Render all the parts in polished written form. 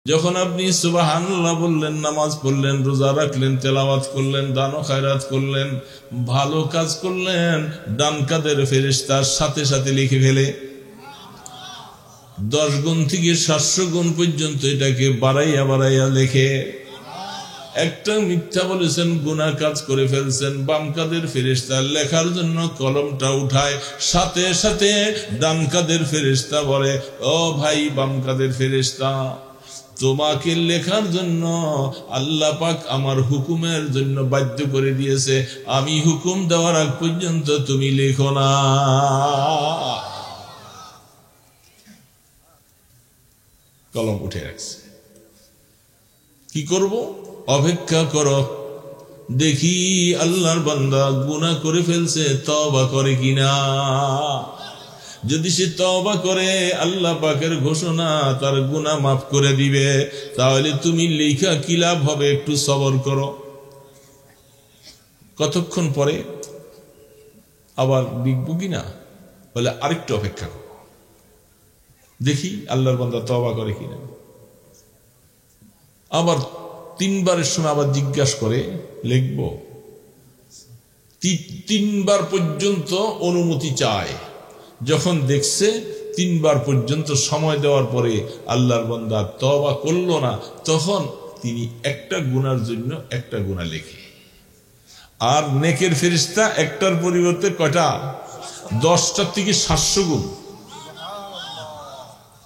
যখন আপনি সুবহানাল্লাহ বললেন, নামাজ পড়লেন, রোজা রাখলেন, তেলাওয়াত করলেন, দান ও খায়রাত করলেন, ভালো কাজ করলেন, ডান কাদের ফেরেশতার সাথে সাথে লিখে ফেলে 10 গুণ থেকে 700 গুণ পর্যন্ত এটাকে বাড়াইয়া বাড়াইয়া লেখে। একটা মিথ্যা বলেছেন, গুনাহ কাজ করে ফেলছেন, বাম কাদের ফেরেশতা লেখার জন্য কলমটা উঠায়, সাথে সাথে ডান কাদের ফেরেশতা বলে, ও ভাই বাম কাদের ফেরেশতা, তোমাকে লেখার জন্য আল্লাহ পাক আমার হুকুমের জন্য বাধ্য করে দিয়েছে, আমি হুকুম দেওয়ার আগ পর্যন্ত তুমি লেখো না। কলম উঠে রাখছে। কি করব? অপেক্ষা করো, দেখি আল্লাহর বান্দা গুনাহ করে ফেলছে, তওবা করে কিনা। যদি সে তওবা করে, আল্লাহ পাকের ঘোষণা তার গুনাহ মাফ করে দিবে। তাহলে তুমি লেখা কি লাভ হবে? একটু সবর করো। কতক্ষণ পরে আবার লিখবো কিনা, বলে আরেকটু অপেক্ষা করো, দেখি আল্লাহর বান্দা তওবা করে কিনা। আবার 3 বারের সময় আবার জিজ্ঞাসা করে, লিখব। 3 বার পর্যন্ত অনুমতি চায়। যখন দেখছে 3 বার পর্যন্ত সময় দেওয়ার পরে আল্লাহর বান্দা তওবা করলো না, তখন তিনি একটা গুনার জন্য একটা গুনাহ লেখে। আর নেকের ফেরেশতা একটার পরিবর্তে কয়টা? 10টার থেকে 700 গুণ।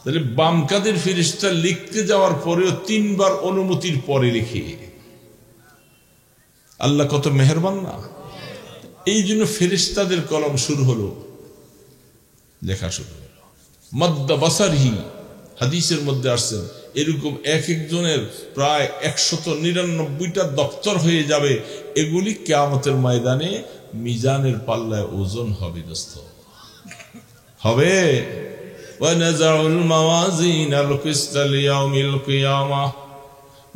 তাহলে বাম কাদের ফেরেশতা লিখতে যাওয়ার পরেও 3 বার অনুমতির পরে লিখে। আল্লাহ কত মেহেরবান না। এই জন্য ফেরেশতাদের কলম শুরু হলো, লেখা শুরু হলো। মাদ্দা বাসারহি, হাদিসের মধ্যে আসছে এরকম এক একজনের প্রায় 199টা দপ্তর হয়ে যাবে। এগুলি কিয়ামতের ময়দানে মিজানের পাল্লায় ওজন হবে। দোস্ত হবে।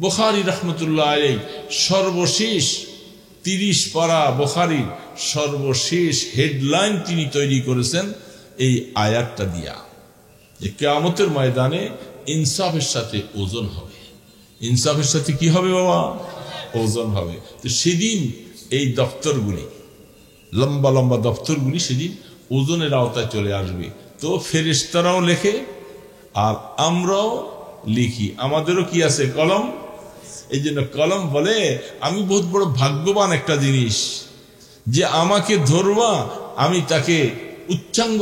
বুখারী রাহমাতুল্লাহ আলাইহি সর্বশেষ 30 পারা বুখারীর সর্বশেষ হেডলাইন তিনি তৈরি করেছেন এই আয়াতটা দিয়া, যে কিয়ামতের ময়দানে ইনসাফের সাথে ওজন হবে। ইনসাফের সাথে কি হবে বাবা? ওজন হবে। তো সেদিন এই দপ্তরগুলি, লম্বা লম্বা দপ্তরগুলি সেদিন ওজনের আওতায় চলে আসবে। তো ফেরেশতারাও লেখে আর আমরাও লিখি, আমাদেরও কি আছে? কলম। এই জন্য কলম বলে, আমি বহুত বড় ভাগ্যবান একটা জিনিস, যে আমাকে ধরবা, আমি তাকে উচ্চাঙ্গ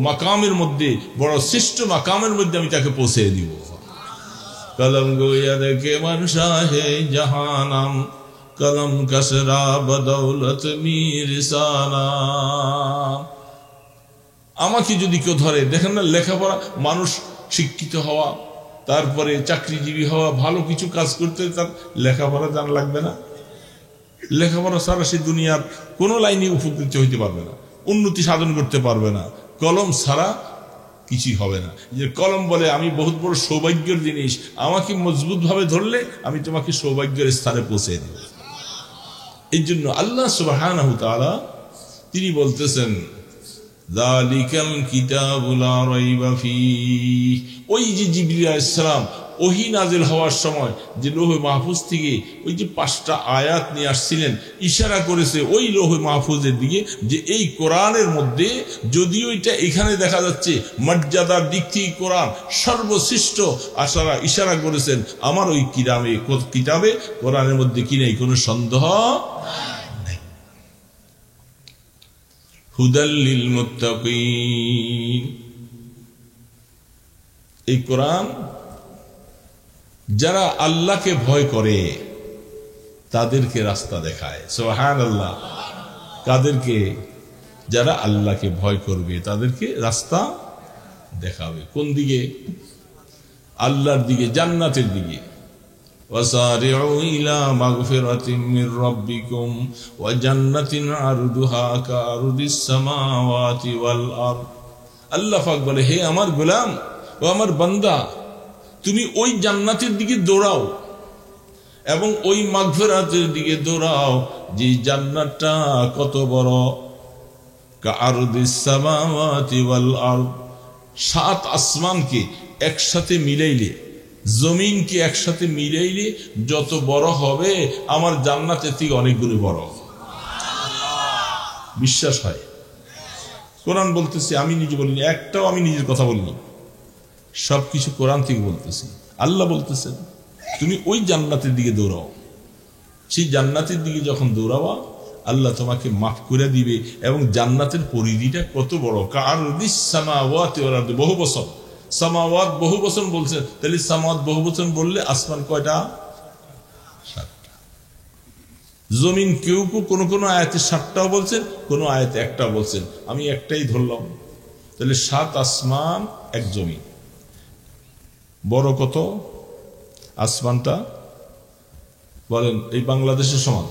মাকামের মধ্যে, বড় শ্রেষ্ঠ মাকামের মধ্যে আমি তাকে পৌঁছে দিব। কলম গোয়া দেখে মনসা হে জাহানাম, কলম কসরা বদৌলত মিরসানা। আমাকে যদি কেউ ধরে, দেখেন না লেখাপড়া, মানুষ শিক্ষিত হওয়া, তারপরে চাকরিজীবী হওয়া, ভালো কিছু কাজ করতে তার লেখাপড়া জানা লাগবে না? লেখাপড়া ছাড়া সে দুনিয়ার কোনো লাইনে উপকৃত হইতে পারবে না, উন্নতি সাধন করতে পারবে না। কলম ছাড়া কিছুই হবে না। যে কলম বলে, আমি বহুত বড় সৌভাগ্যের জিনিস, আমাকে মজবুত ভাবে ধরলে আমি তোমাকে সৌভাগ্যের স্থানে পৌঁছে দেব। এই জন্য আল্লাহ সুবহানাহু ওয়া তাআলা তিনি বলতেছেন, যালিকাল কিতাবু লা রাইবা ফীহি। ওই যে জিবরিল আলাইহিস সালাম ওহী নাযিল হওয়ার সময় যে লৌহে মাহফুজ থেকে ওই যে 5টা আয়াত নিয়ে আসছিলেন, ইশারা করেছে ওই লৌহে মাহফুজের দিকে, যে এই কোরআনের মধ্যে, যদিও এটা এখানে দেখা যাচ্ছে মর্যাদার দিক থেকে কোরআন সর্বশ্রেষ্ঠ, ইশারা করেছেন আমার ওই কিতাবে কোরআনের মধ্যে কি নেই, কোনো সন্দেহ নাই। হুদাল লিল মুত্তাকিন। এই কোরআন যারা আল্লাহকে ভয় করে তাদেরকে রাস্তা দেখায়। সুবহানাল্লাহ। কাদেরকে? যারা আল্লাহকে ভয় করবে তাদেরকে রাস্তা দেখাবে। কোন দিকে? আল্লাহর দিকে, জান্নাতের দিকে। ওয়াসারিউ ইলা মাগফিরাতিম মির রাব্বিকুম ওয়া জান্নাতিন আরদুহা কাআরদিস সামাওয়াতি ওয়াল আরদ। আল্লাহ পাক বলে, হে আমার গোলাম ও আমার বান্দা, তুমি ওই জান্নাতের দিকে দৌড়াও এবং ওই মাগফিরাতের দিকে দৌড়াও, যে জান্নাতটা কত বড়, কাআরদিস সামাওয়াতি ওয়াল আরদ, 7 আসমানকে একসাথে মিলাইলে জমিনকে একসাথে মিলাইলে যত বড় হবে আমার জান্নাতের থেকে অনেক গুণ বড়। বিশ্বাস হয়? কোরআন বলতেছে, আমি নিজে বলিনি, একটাও আমি নিজের কথা বলিনি, সবকিছু কোরআন থেকে বলতেছি। আল্লাহ বলতেছেন তুমি ওই জান্নাতের দিকে দৌড়াও। সেই জান্নাতের দিকে যখন দৌড়াবা আল্লাহ তোমাকে মাফ করে দিবে। এবং জান্নাতের পরিধিটা কত বড়, কারদিস সামাওয়াতি ওয়াল আরদি, বহু বচন। সামাওয়াত বহু বচন বলছেন, তাহলে সামাওয়াত বহু বচন বললে আসমান কয়টা? 7টা। জমিন কেউ কেউ কোন আয়াতে 7টাও বলছেন, কোন আয়াতে 1টা বলছেন, আমি একটাই ধরলাম। তাহলে 7 আসমান 1 জমিন। বড় কত আসমানটা বলেন? এই বাংলাদেশের সমান।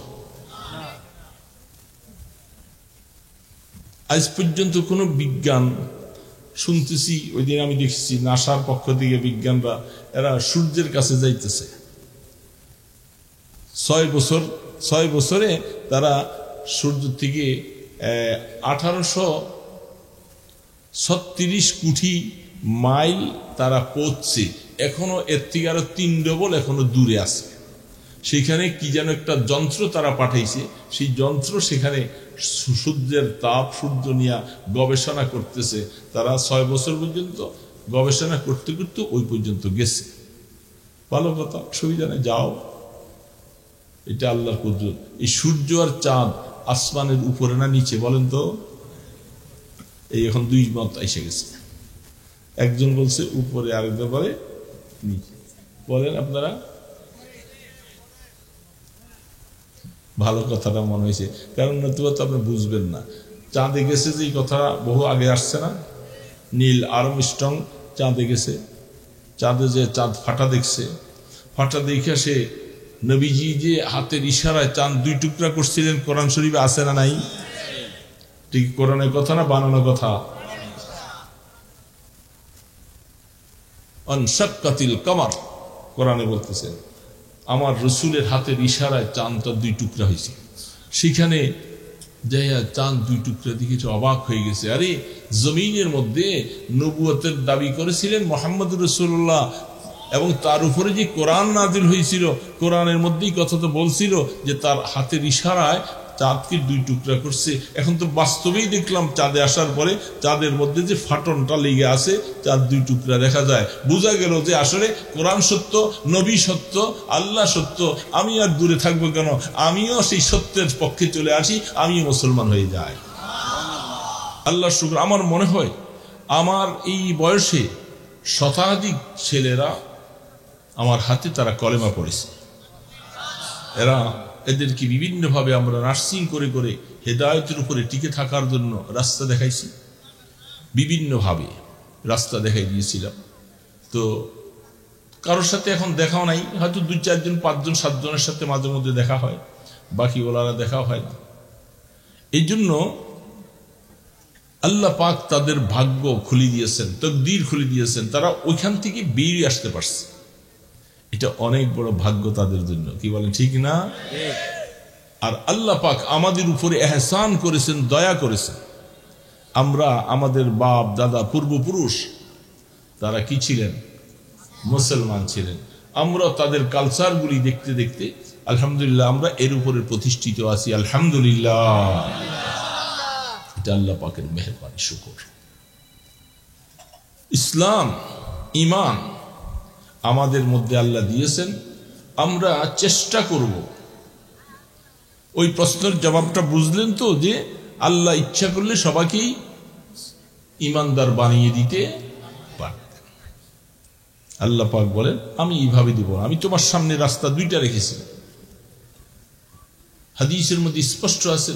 আজ পর্যন্ত কোন বিজ্ঞান শুনতেছি, ওই দিন আমি দেখছি নাসার পক্ষ থেকে বিজ্ঞানরা এরা সূর্যের কাছে যাইতেছে। 6 বছরে তারা সূর্য থেকে 1836 কোটি মাইল তারা পৌঁছছে। এখনো এর থেকে আরো 3 ডবল এখনো দূরে আছে। সেখানে কি যেন একটা যন্ত্র তারা পাঠাইছে, সেই যন্ত্র সেখানে সূর্যের তাপ, সূর্য নিয়ে গবেষণা করতেছে। তারা 6 বছর পর্যন্ত গবেষণা করতে করতে ওই পর্যন্ত গেছে। ভালো কথা, সুবিধা নেই, যাও। এটা আল্লাহর কুদরত। এই সূর্য আর চাঁদ আসমানের উপরে না নিচে বলেন তো? এই এখন 2 মত এসে গেছে। একজন বলছে উপরে, আরেকজন বলে নিচে। বলেন আপনারা? ভালো কথাটা মনে হয়েছে, কারণ নতুবা তো আপনি বুঝবেন না। চাঁদে গেছে যে কথা বহু আগে আসছে না? নীল আর্মস্ট্রং চাঁদে গেছে, চাঁদে যে চাঁদ ফাটা দেখছে, ফাটা দেখে সে নবীজি যে হাতের ইশারায় চাঁদ 2 টুকরা করছিলেন, কোরআন শরীফে আছে না নাই? ঠিক কোরআনের কথা না বানানো কথা? আনশাক্কাতিল কামার, কোরআনে বলতেছে আমার রসুলের হাতের ইশারায় চাঁদটা 2 টুকরা হয়েছে। সেখানে যাইয়া চাঁদ 2 টুকরা দিকে অবাক হয়ে গেছে। আরে জমিনের মধ্যে নবুয়তের দাবি করেছিলেন মুহাম্মদ রাসূলুল্লাহ, এবং তার উপরে যে কোরআন নাজিল হয়েছিল, কোরআনের মধ্যেই কথা তো বলছিল যে তার হাতের ইশারায় চাঁদকে 2 টুকরা করছে। এখন তো বাস্তবেই দেখলাম চাঁদে আসার পরে চাঁদের মধ্যে যে ফাটনটা লেগে আছে, চাঁদ 2 টুকরা দেখা যায়। বোঝা গেল যে আসলে কোরআন সত্য, নবী সত্য, আল্লাহ সত্য। আমি আর দূরে থাকবো কেন? আমিও সেই সত্যের পক্ষে চলে আসি, আমিও মুসলমান হয়ে যাই। আল্লাহ শুকর। আমার মনে হয় আমার এই বয়সে শতাধিক ছেলেরা আমার হাতে তারা কলেমা পড়েছে। এদেরকে বিভিন্নভাবে আমরা নার্সিং করে করে হেদায়েতের উপরে টিকে থাকার জন্য রাস্তা দেখাইছি, বিভিন্নভাবে রাস্তা দেখাই দিয়েছিলাম। তো কারোর সাথে এখন দেখাও নাই, হয়তো 2, 4 জন, 5 জন, 7 জনের সাথে মাঝে মধ্যে দেখা হয়, বাকি ওলারা দেখাও হয় না। এই জন্য আল্লাহ পাক তাদের ভাগ্য খুলে দিয়েছেন, তকদির খুলে দিয়েছেন, তারা ওইখান থেকে বেরিয়ে আসতে পারছে। এটা অনেক বড় ভাগ্য তাদের জন্য, কি বলেন ঠিক না? আর আল্লাহ পাক আমাদের উপরে এহসান করেছেন, দয়া করেছেন। আমরা আমাদের বাপ দাদা পূর্বপুরুষ তারা কি ছিলেন? মুসলমান ছিলেন। আমরা তাদের কালচারগুলি দেখতে দেখতে আলহামদুলিল্লাহ আমরা এর উপরে প্রতিষ্ঠিত আছি। আলহামদুলিল্লাহ, এটা আল্লাহ পাকের মেহেরবানি, শুকর। ইসলাম, ঈমান আমাদের মধ্যে আল্লাহ দিয়েছেন। আমরা চেষ্টা করব। ওই প্রশ্নের জবাবটা বুঝলেন তো, যে আল্লাহ ইচ্ছা করলে সবাইকেই ঈমানদার বানিয়ে দিতে পারতেন। আল্লাহ পাক বলেন আমি এইভাবে দিব, আমি তোমার সামনে রাস্তা 2টা রেখেছি। হাদিসের মধ্যে স্পষ্ট আছে,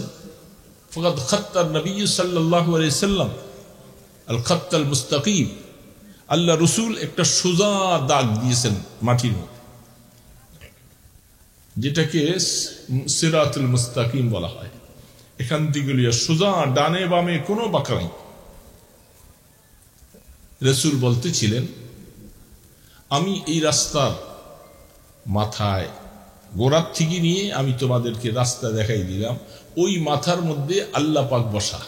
ফাকাদ খাত্তার নবী সাল্লাল্লাহু আলাইহি সাল্লাম আল খাত্তাল মুস্তাকিম। আল্লাহ রসুল একটা সোজা দাগ দিয়েছেন মাটির মধ্যে, যেটাকে সিরাতুল মুস্তাকিম বলা হয়। এখান থেকে সোজা, ডানে বামে কোনো বাঁকা নেই। রসুল বলতেছিলেন আমি এই রাস্তার মাথায় গোড়ার থেকে নিয়ে আমি তোমাদেরকে রাস্তা দেখাই দিলাম, ওই মাথার মধ্যে আল্লাহ পাক বসা।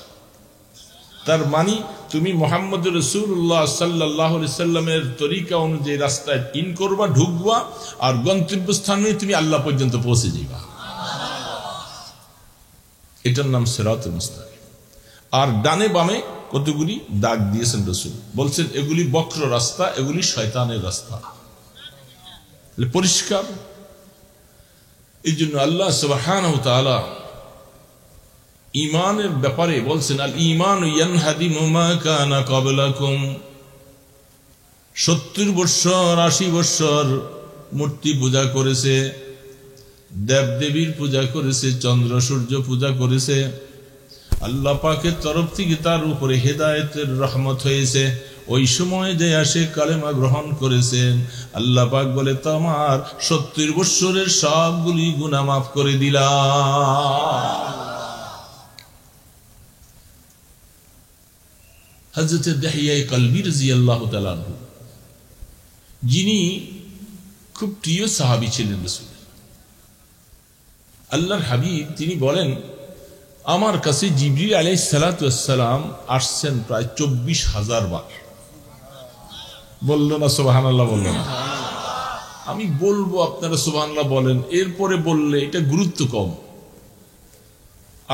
তার মানে তুমি মুহাম্মদ রাসূলুল্লাহ সাল্লাল্লাহু আলাইহি সাল্লামের তরিকা অনুযায়ী রাস্তায় ইন করবা, ঢুকবা, আর গন্তব্যস্থানে তুমি আল্লাহ পর্যন্ত পৌঁছে যাবা। এটার নাম সিরাতুল মুস্তাকিম। আর ডানে বামে কতগুলি দাগ দিয়েছেন রাসূল, বলছেন এগুলি বক্র রাস্তা, এগুলি শয়তানের রাস্তা, পরিষ্কার। এই জন্য আল্লাহ সুবহানাহু ওয়া তাআলা ঈমানের ব্যাপারে বলছেন, আল ঈমানু ইয়ানহাদিমু মা কানা ক্বাবলাকুম। 70 বৎসর 80 বৎসর মূর্তি পূজা করেছে, দেবদেবীর পূজা করেছে, চন্দ্র সূর্য পূজা করেছে। আল্লাহ পাকের তরফ থেকে তার উপরে হেদায়েতের রহমত হয়েছে। ওই সময় যে আসে কালেমা গ্রহণ করেছেন, আল্লাহ পাক বলে তোমার 70 বৎসরের সবগুলি গুনাহ মাফ করে দিলাম। হযরত দাহিয়া কলবী রাদিয়াল্লাহু তাআলা আনহু, যিনি খুব প্রিয় সাহাবী ছিলেন রাসূলের, আল্লাহর হাবিব, তিনি বলেন আমার কাছে জিবরিল আলাইহিস সালাতু ওয়াস সালাম আসছেন প্রায় 24,000 বার। বললো না সুবহানাল্লাহ? বললো না? আমি বলবো, আপনারা সুবহানাল্লাহ বলেন। এরপরে বললে এটা গুরুত্ব কম।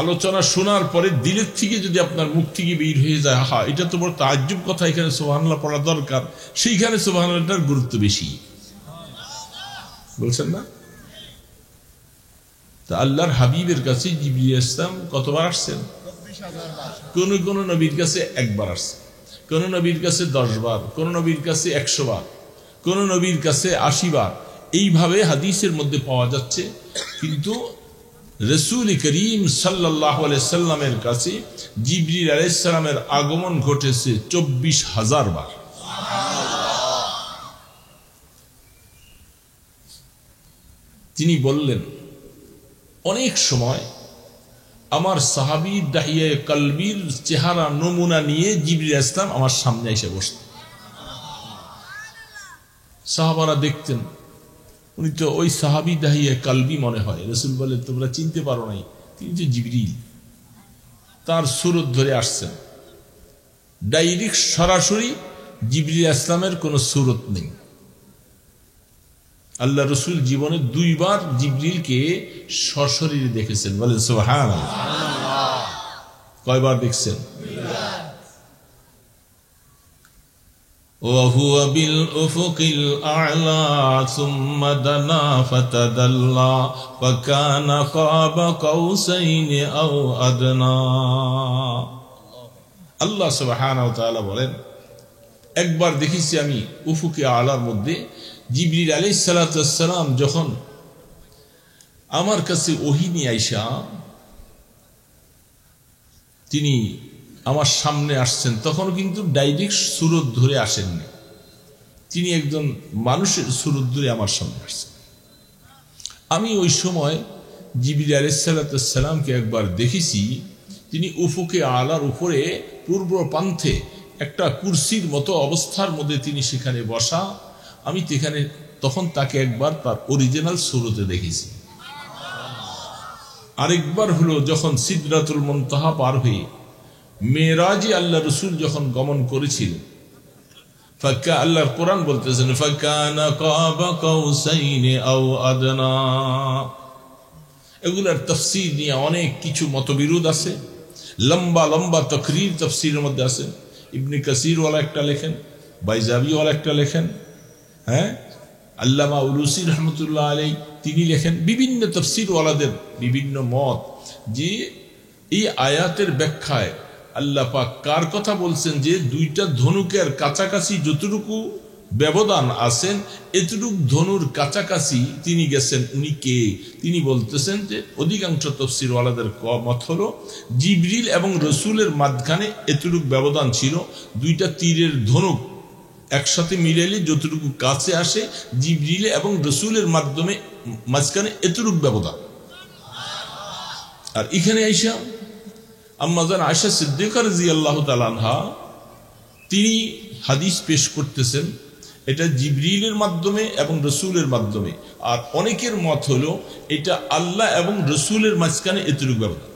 আলোচনা শোনার পরে দিলের থেকে যদি আপনার মুখ থেকে বের হয়ে যায়, হা এটা তো বড় তাজ্জুব কথা, এখানে সুবহানাল্লাহ পড়া দরকার, সেইখানে সুবহানাল্লাহর গুরুত্ব বেশি। বলছেন না? তা আল্লাহর হাবিবের কাছে জিবরিল ইসলাম কতবার আসছেন? কোন কোন নবীর কাছে একবার আসছেন, কোন নবীর কাছে 10 বার, কোন নবীর কাছে 100 বার, কোন নবীর কাছে 80 বার। এইভাবে হাদিসের মধ্যে পাওয়া যাচ্ছে। কিন্তু রাসূল করিম সাল্লাল্লাহু আলাইহি সাল্লামের কাছে জিবরিল আলাইহিস সালামের আগমন ঘটেছে 24,000 বার। তিনি বললেন, অনেক সময় আমার সাহাবী দাহিয়া কলবীর চেহারা নমুনা নিয়ে জিবরিল আলাইহিস সালাম আমার সামনে এসে বসতেন। সাহাবারা দেখতেন, উনি তো ওই সাহাবী দাহিয়া কলবী মনে হয়। রাসূল বলেন, তোমরা চিনতে পারো নাই, তিনি যে জিবরিল। তার সুরত ধরে আসছেন, ডাইরেক্ট সরাসরি জিবরিল আলাইহিস সালামের কোনো সুরত নেই। আল্লাহ রসুল জীবনে 2 বার জিবরিলকে সশরীরে দেখেছেন। বলেন সুবহানাল্লাহ। কয়বার দেখছেন? 2 বার। وهو بالأفق الأعلى ثم دنا فتدلى فكان قاب قوسين أو أدنى। আল্লাহ সুবহানাহু ওয়া তাআলা বলেন, একবার দেখেছি আমি উফুকে আলার মধ্যে জিবরিল আলাইহিস সালাতু ওয়াস সালাম যখন আমার কাছে ওহী নিয়ে আইসা তিনি আমার সামনে আসছেন, তখন কিন্তু ডাইরেক্ট সুরত ধরে আসেননি, তিনি একজন মানুষের সুরত ধরে আমার সামনে আসছেন। আমি ওই সময় জিবরিল আলাইহিস সালাতু ওয়াস সালামকে একবার দেখেছি, তিনি উফুকে আলার উপরে পূর্ব প্রান্তে একটা কুরসির মতো অবস্থার মধ্যে তিনি সেখানে বসা। আমি তখন তাকে একবার তার অরিজিনাল সুরতে দেখেছি। আরেকবার হলো যখন সিদরাতুল মুনতাহা পার হয়ে মেরাজে আল্লাহ রসুল যখন গমন করেছিলেন, আল্লাহর কোরআন বলতেছেন, ফাকানা কাবা কাউসাইনি আও আদনা। এগুলার তাফসীর নিয়ে অনেক কিছু মতবিরোধ আছে, লম্বা লম্বা তাকরীর তাফসীরের মধ্যে আছে। ইবনে কাসির ওয়ালা একটা লেখেন, বাইজাবি ওয়ালা একটা লেখেন, হ্যাঁ, আল্লামা উলুসি রহমতুল্লাহ আলাইহি তিনি লেখেন। বিভিন্ন তাফসীর ওয়ালাদের বিভিন্ন মত যে এই আয়াতের ব্যাখ্যায় আল্লাহ পাক কার কথা বলছেন, যে 2টা ধনুকের কাছাকাছি যতটুকু ব্যবধান আছেন, এতটুকু ধনুর কাছাকাছি তিনি গেছেন। উনি কে? তিনি বলতেছেন যে অধিকাংশ তাফসীর ওয়ালাদের মত হলো জিবরিল এবং রসুলের মাঝখানে এতটুকু ব্যবধান ছিল। 2টা তীরের ধনুক একসাথে মিলাইলে যতটুকু কাছে আসে, জিবরিল এবং রসুলের মাঝখানে এতটুকু ব্যবধান। আর এখানে আইসা আম্মাজান আয়েশা সিদ্দিকা রাদিয়াল্লাহু তাআলা আনহা তিনি হাদিস পেশ করতেছেন, এটা জিবরিলের মাধ্যমে এবং রসুলের মাধ্যমে। আর অনেকের মত হলো এটা আল্লাহ এবং রসুলের মাঝখানে এতটুকু ব্যবধান।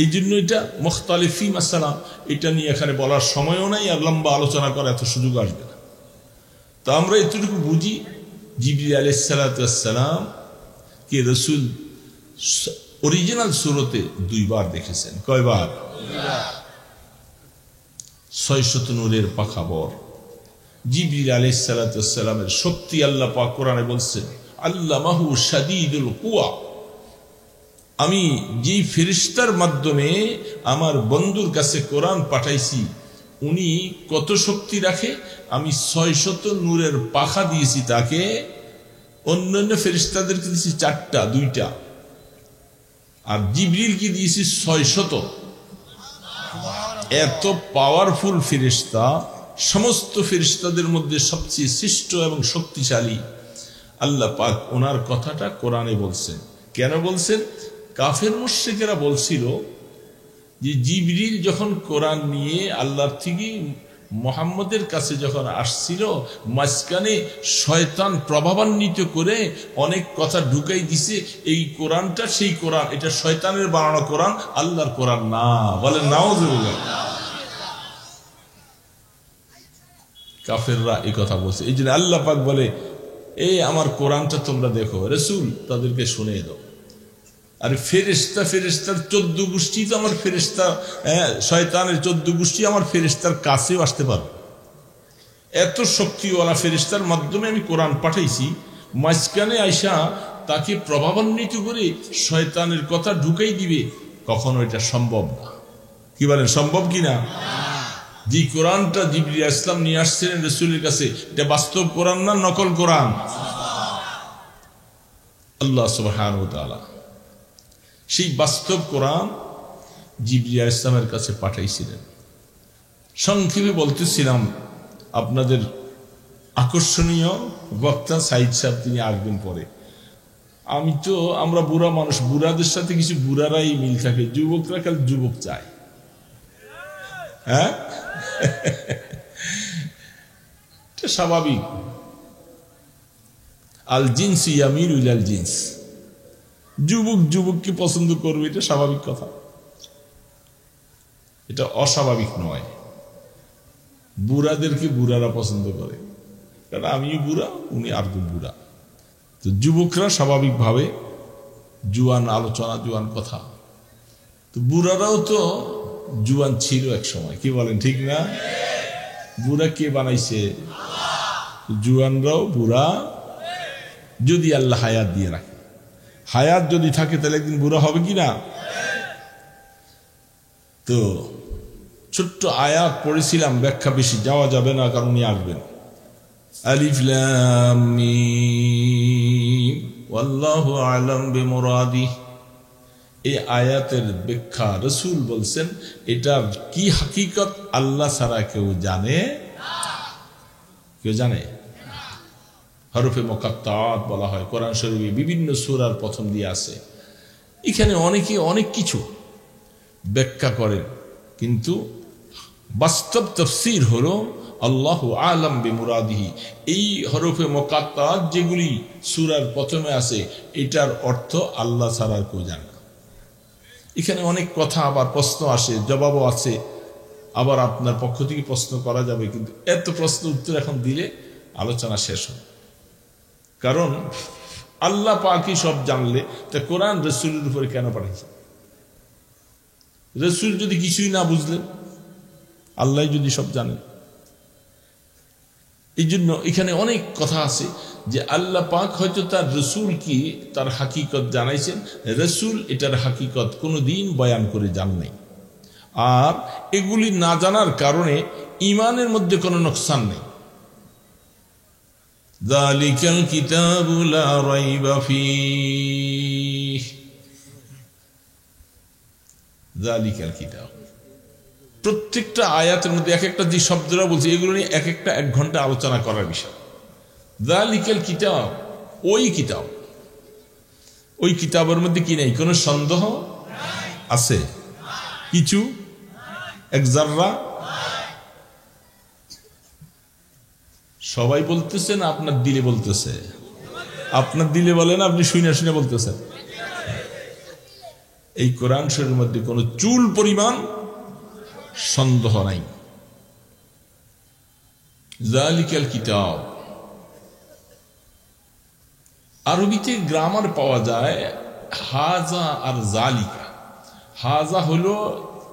এই জন্য এটা মুখতালিফি মাসালা, এটা নিয়ে এখানে বলার সময়ও নাই, আর লম্বা আলোচনা করার এত সুযোগ আসবে না। তো আমরা এতটুকু বুঝি, জিবরিল আলাইহিস সালাতু ওয়াস সালাম কে রাসূল অরিজিনাল সূরতে 2 বার দেখেছেন। কয়বার? 600 নূরের পাখা বর জিবরিল আলাইহিস সালাতু ওয়াস সালামের শক্তি আল্লাহ পাক কোরআনে বলছেন, আল্লামাহু শাদীদুল কুওয়া। আমি যেই ফেরেশতার মাধ্যমে আমার বন্ধুর কাছে কোরআন পাঠাইছি, উনি কত শক্তি রাখে? আমি 600 নূরের পাখা দিয়েছি তাকে, অন্যান্য ফেরেশতাদেরকে দিয়েছি 4টা, 2টা, আর জিবরিলকে দিয়েছি 600। এত পাওয়ারফুল ফেরেশতা, সমস্ত ফেরেশতাদের মধ্যে সবচেয়ে শ্রেষ্ঠ এবং শক্তিশালী। আল্লাহ পাক ওনার কথাটা কোরআনে বলছেন। কেন বলছেন? কাফের মুশরিকেরা বলছিল যে জিবরিল যখন কোরআন নিয়ে আল্লাহর থেকে মুহাম্মদের কাছে যখন আসছিল, মাঝখানে শয়তান প্রভাবান্বিত করে অনেক কথা ঢুকাই দিছে, এই কোরআনটা সেই কোরআন, এটা শয়তানের বানানো কোরআন, আল্লাহর কোরআন না। বলেন নাউজুবিল্লাহ। কাফেররা এই কথা বলছে। এই জন্য আল্লাহ পাক বলে, এই আমার কোরআনটা তোমরা দেখো, রাসূল তাদেরকে শুনিয়ে দাও। আরে ফেরেশতার 14 গোষ্ঠী তো আমার ফেরেশতা, শয়তানের 14 গোষ্ঠী আমার ফেরেশতার কাছেও আসতে পারো। এত শক্তিওয়ালা ফেরেশতার মাধ্যমে আমি কোরআন পাঠাইছি, মাঝখানে আইসা তাকে প্রভাবান্বিত করে শয়তানের কথা ঢুকাই দিবে, কখনো এটা সম্ভব না। কি বলেন, সম্ভব কি না? যে কোরআনটা জিবরিল আলাইহিস সালাম নিয়ে আসছিলেন রাসূলের কাছে, এটা বাস্তব কোরআন না নকল কোরআন? আল্লাহ সুবহানাহু ওয়া তাআলা সেই বাস্তব কোরআন জিবরিল আলাইহিস সালামের কাছে পাঠাইছিলেন। সংক্ষেপে বলতেছিলাম, আপনাদের আকর্ষণীয় বক্তা সাইদ সাহেব তিনি আসবেন পরে। আমরা বুড়া মানুষ, বুড়াদের সাথে কিছু বুড়ারাই মিল থাকে, যুবকরা খালি যুবক চায়। হ্যাঁ, এটা স্বাভাবিক। আল জিন্স ইয়ামিলু ইলাল জিন্স, যুবক যুবককে পছন্দ করবে, এটা স্বাভাবিক কথা, এটা অস্বাভাবিক নয়। বুড়াদেরকে বুড়ারা পছন্দ করে, কারণ আমিও বুড়া, উনি আর বুড়া। তো যুবকরা স্বাভাবিকভাবে জুয়ান আলোচনা, জুয়ান কথা। তো বুড়ারাও তো জুয়ান ছিল এক সময়। কি বলেন, ঠিক না? বুড়া কে বানাইছে? জুয়ানরাও বুড়া, যদি আল্লাহ হায়াত দিয়ে রাখে। হায়াত যদি থাকে তাহলে একদিন বুড়া হবে কি না? তো ছোট্ট আয়াত পড়েছিলাম, ব্যাখ্যা বেশি যাওয়া যাবে না, কারণ উনি আসবেন। আলিফ লাম মিম ওয়াল্লাহু আ'লাম বিমুরাদিহ। এই আয়াতের ব্যাখ্যা রাসূল বলছেন, এটার কি হাকিকত আল্লাহ ছাড়া কেউ জানে? কেউ জানে? হরফে মুকাত্তাআত বলা হয় কোরআন শরীফে, বিভিন্ন সূরার প্রথম দিয়ে আছে। এখানে অনেকে অনেক কিছু ব্যাখ্যা করেন, কিন্তু বাস্তব তাফসীর হলো আল্লাহু আ'লাম বিমুরাদিহি। এই হরফে মুকাত্তাআত যেগুলি সূরার প্রথমে আছে, এটার অর্থ আল্লাহ ছাড়া কেউ জানে না। এখানে অনেক কথা, আবার প্রশ্ন আসে, জবাবও আছে, আবার আপনার পক্ষ থেকে প্রশ্ন করা যাবে, কিন্তু এত প্রশ্ন উত্তর এখন দিলে আলোচনা শেষ হবে। কারণ আল্লাহ পাকই সব জানলে তা কোরআন রাসূলের উপরে কেন পাঠিয়েছে? রাসূল যদি কিছুই না বুঝলেন, আল্লাহ যদি সব জানেন। এই জন্য এখানে অনেক কথা আছে যে আল্লাহ পাক হয়তো তার রাসূল কি তার হাকিকত জানাইছেন, রাসূল এটার হাকিকত কোনোদিন বয়ান করে জান নাই। আর এগুলি না জানার কারণে ঈমানের মধ্যে কোনো নোকসান নেই। যালিকাল কিতাবু লা রাইবা ফীহি, যালিকাল কিতাব। প্রত্যেকটা আয়াতের মধ্যে এক একটা যে শব্দরা বলছে, এগুলো নিয়ে এক একটা 1 ঘন্টা আলোচনা করার বিষয়। যালিকাল কিতাব, ওই কিতাব। ওই কিতাবের মধ্যে কি নেই? কোনো সন্দেহ আছে? কিছু এক জাররা? সবাই বলতেছে না আপনার দিলে বলতেছে? আপনার দিলে বলেন, আপনি শুনে শুনে বলতেছেন। এই কোরআন শরীফের মধ্যে কোনো চুল পরিমাণ সন্দেহ নাই। যালিকাল কিতাব, আরবিতে গ্রামার পাওয়া যায় হাজা আর জালিকা। হাজা হলো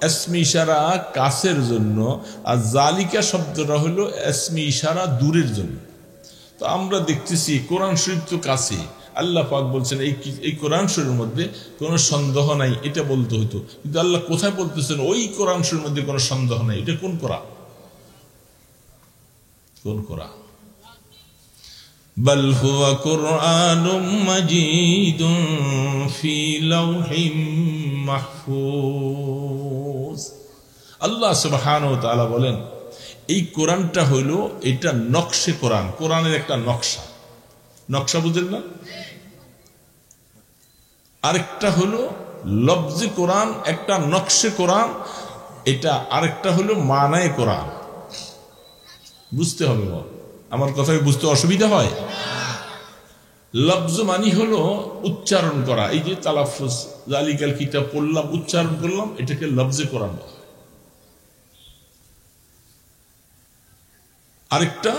ইসমে ইশারা কাছের জন্য, আর জালিকা শব্দটা হলো ইসমে ইশারা দূরের জন্য। তো আমরা দেখতেছি কোরআন শরীফ তো কাছে, আল্লাহ পাক বলছেন এই কোরআন শরীফের মধ্যে কোনো সন্দেহ নাই, এটা বলতে হতো। কিন্তু আল্লাহ কোথায় বলতেছেন ওই কোরআন শরীফের মধ্যে কোনো সন্দেহ নাই? এটা কোন কোরআন? কোন কোরআন? বাল হুয়া কুরআনুম মাজিদুন ফি লাওহিম মাহফুজ। আল্লাহ সুবহানাহু ওয়া তাআলা বলেন এই কোরআনটা হইল, এটা নকশে কোরআন, কোরআনের একটা নকশা। নকশা বুঝেন না? আরেকটা হলো লফজে কোরআন, একটা নকশে কোরআন, এটা আরেকটা হলো মানায়ে কোরআন। বুঝতে হবে, আমার কথা বুঝতে অসুবিধা হয়? লফজ মানি হলো উচ্চারণ করা, এই যে তালাফুজ, যালিকাল কিতাব পড়লাম, উচ্চারণ করলাম, এটাকে লফজে কোরআন বলা হয়। আরেকটা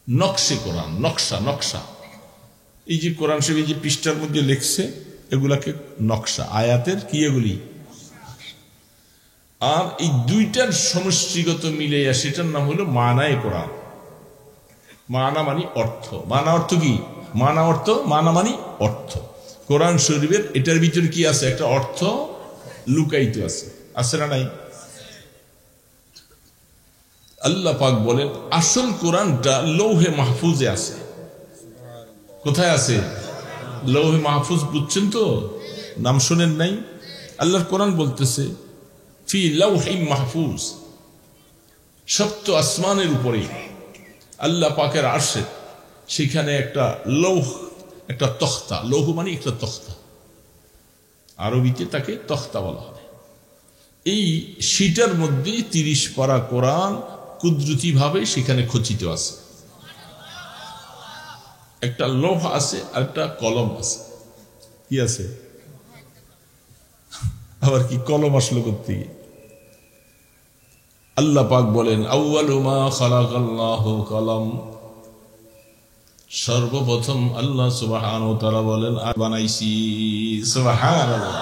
নকশে কোরআন, নকশা। নকশা এই যে কোরআন শরীফ যে পৃষ্ঠার মধ্যে লেখছে এগুলাকে নকশা, আয়াতের কি এগুলি। আর এই দুইটার সমষ্টিগত মিলে সেটার নাম হলো মানায়ে কোরআন। মানা মানি অর্থ। মানা অর্থ কি? মানা অর্থ, মানা মানি অর্থ। কোরআন শরীফের এটার ভিতরে কি আছে? একটা অর্থ লুকায়িত আছে, আছে না নাই? আল্লাহ পাক বলেন আসল কোরআনটা লৌহে মাহফুজে আছে। কোথায় আছে? লৌহে মাহফুজ। বুঝছেন তো? নাম শোনেন নাই? আল্লাহর কোরআন বলতেছে ফি লাওহিম মাহফুজ, সপ্ত আসমানের উপরে আল্লাহ পাকের আরশে, সেখানে একটা লৌহ, একটা তখতা। লৌহ মানে একটা তখতা, আরবিতে তাকে তখতা বলা হয়। এই শীটার মধ্যে 30 পারা কোরআন কুদরতি ভাবে সেখানে খচিত আছে। একটা লৌহ আছে আর একটা কলম আছে। কি আছে? আবার কি কলম আসলো করতে গিয়ে? আল্লাহ পাক বলেন আউয়ালু মা খালাকাল্লাহু কলম, সর্বপ্রথম আল্লাহ সুবহানাহু ওয়া তাআলা বলেন বানাইছি। সুবহানাল্লাহ।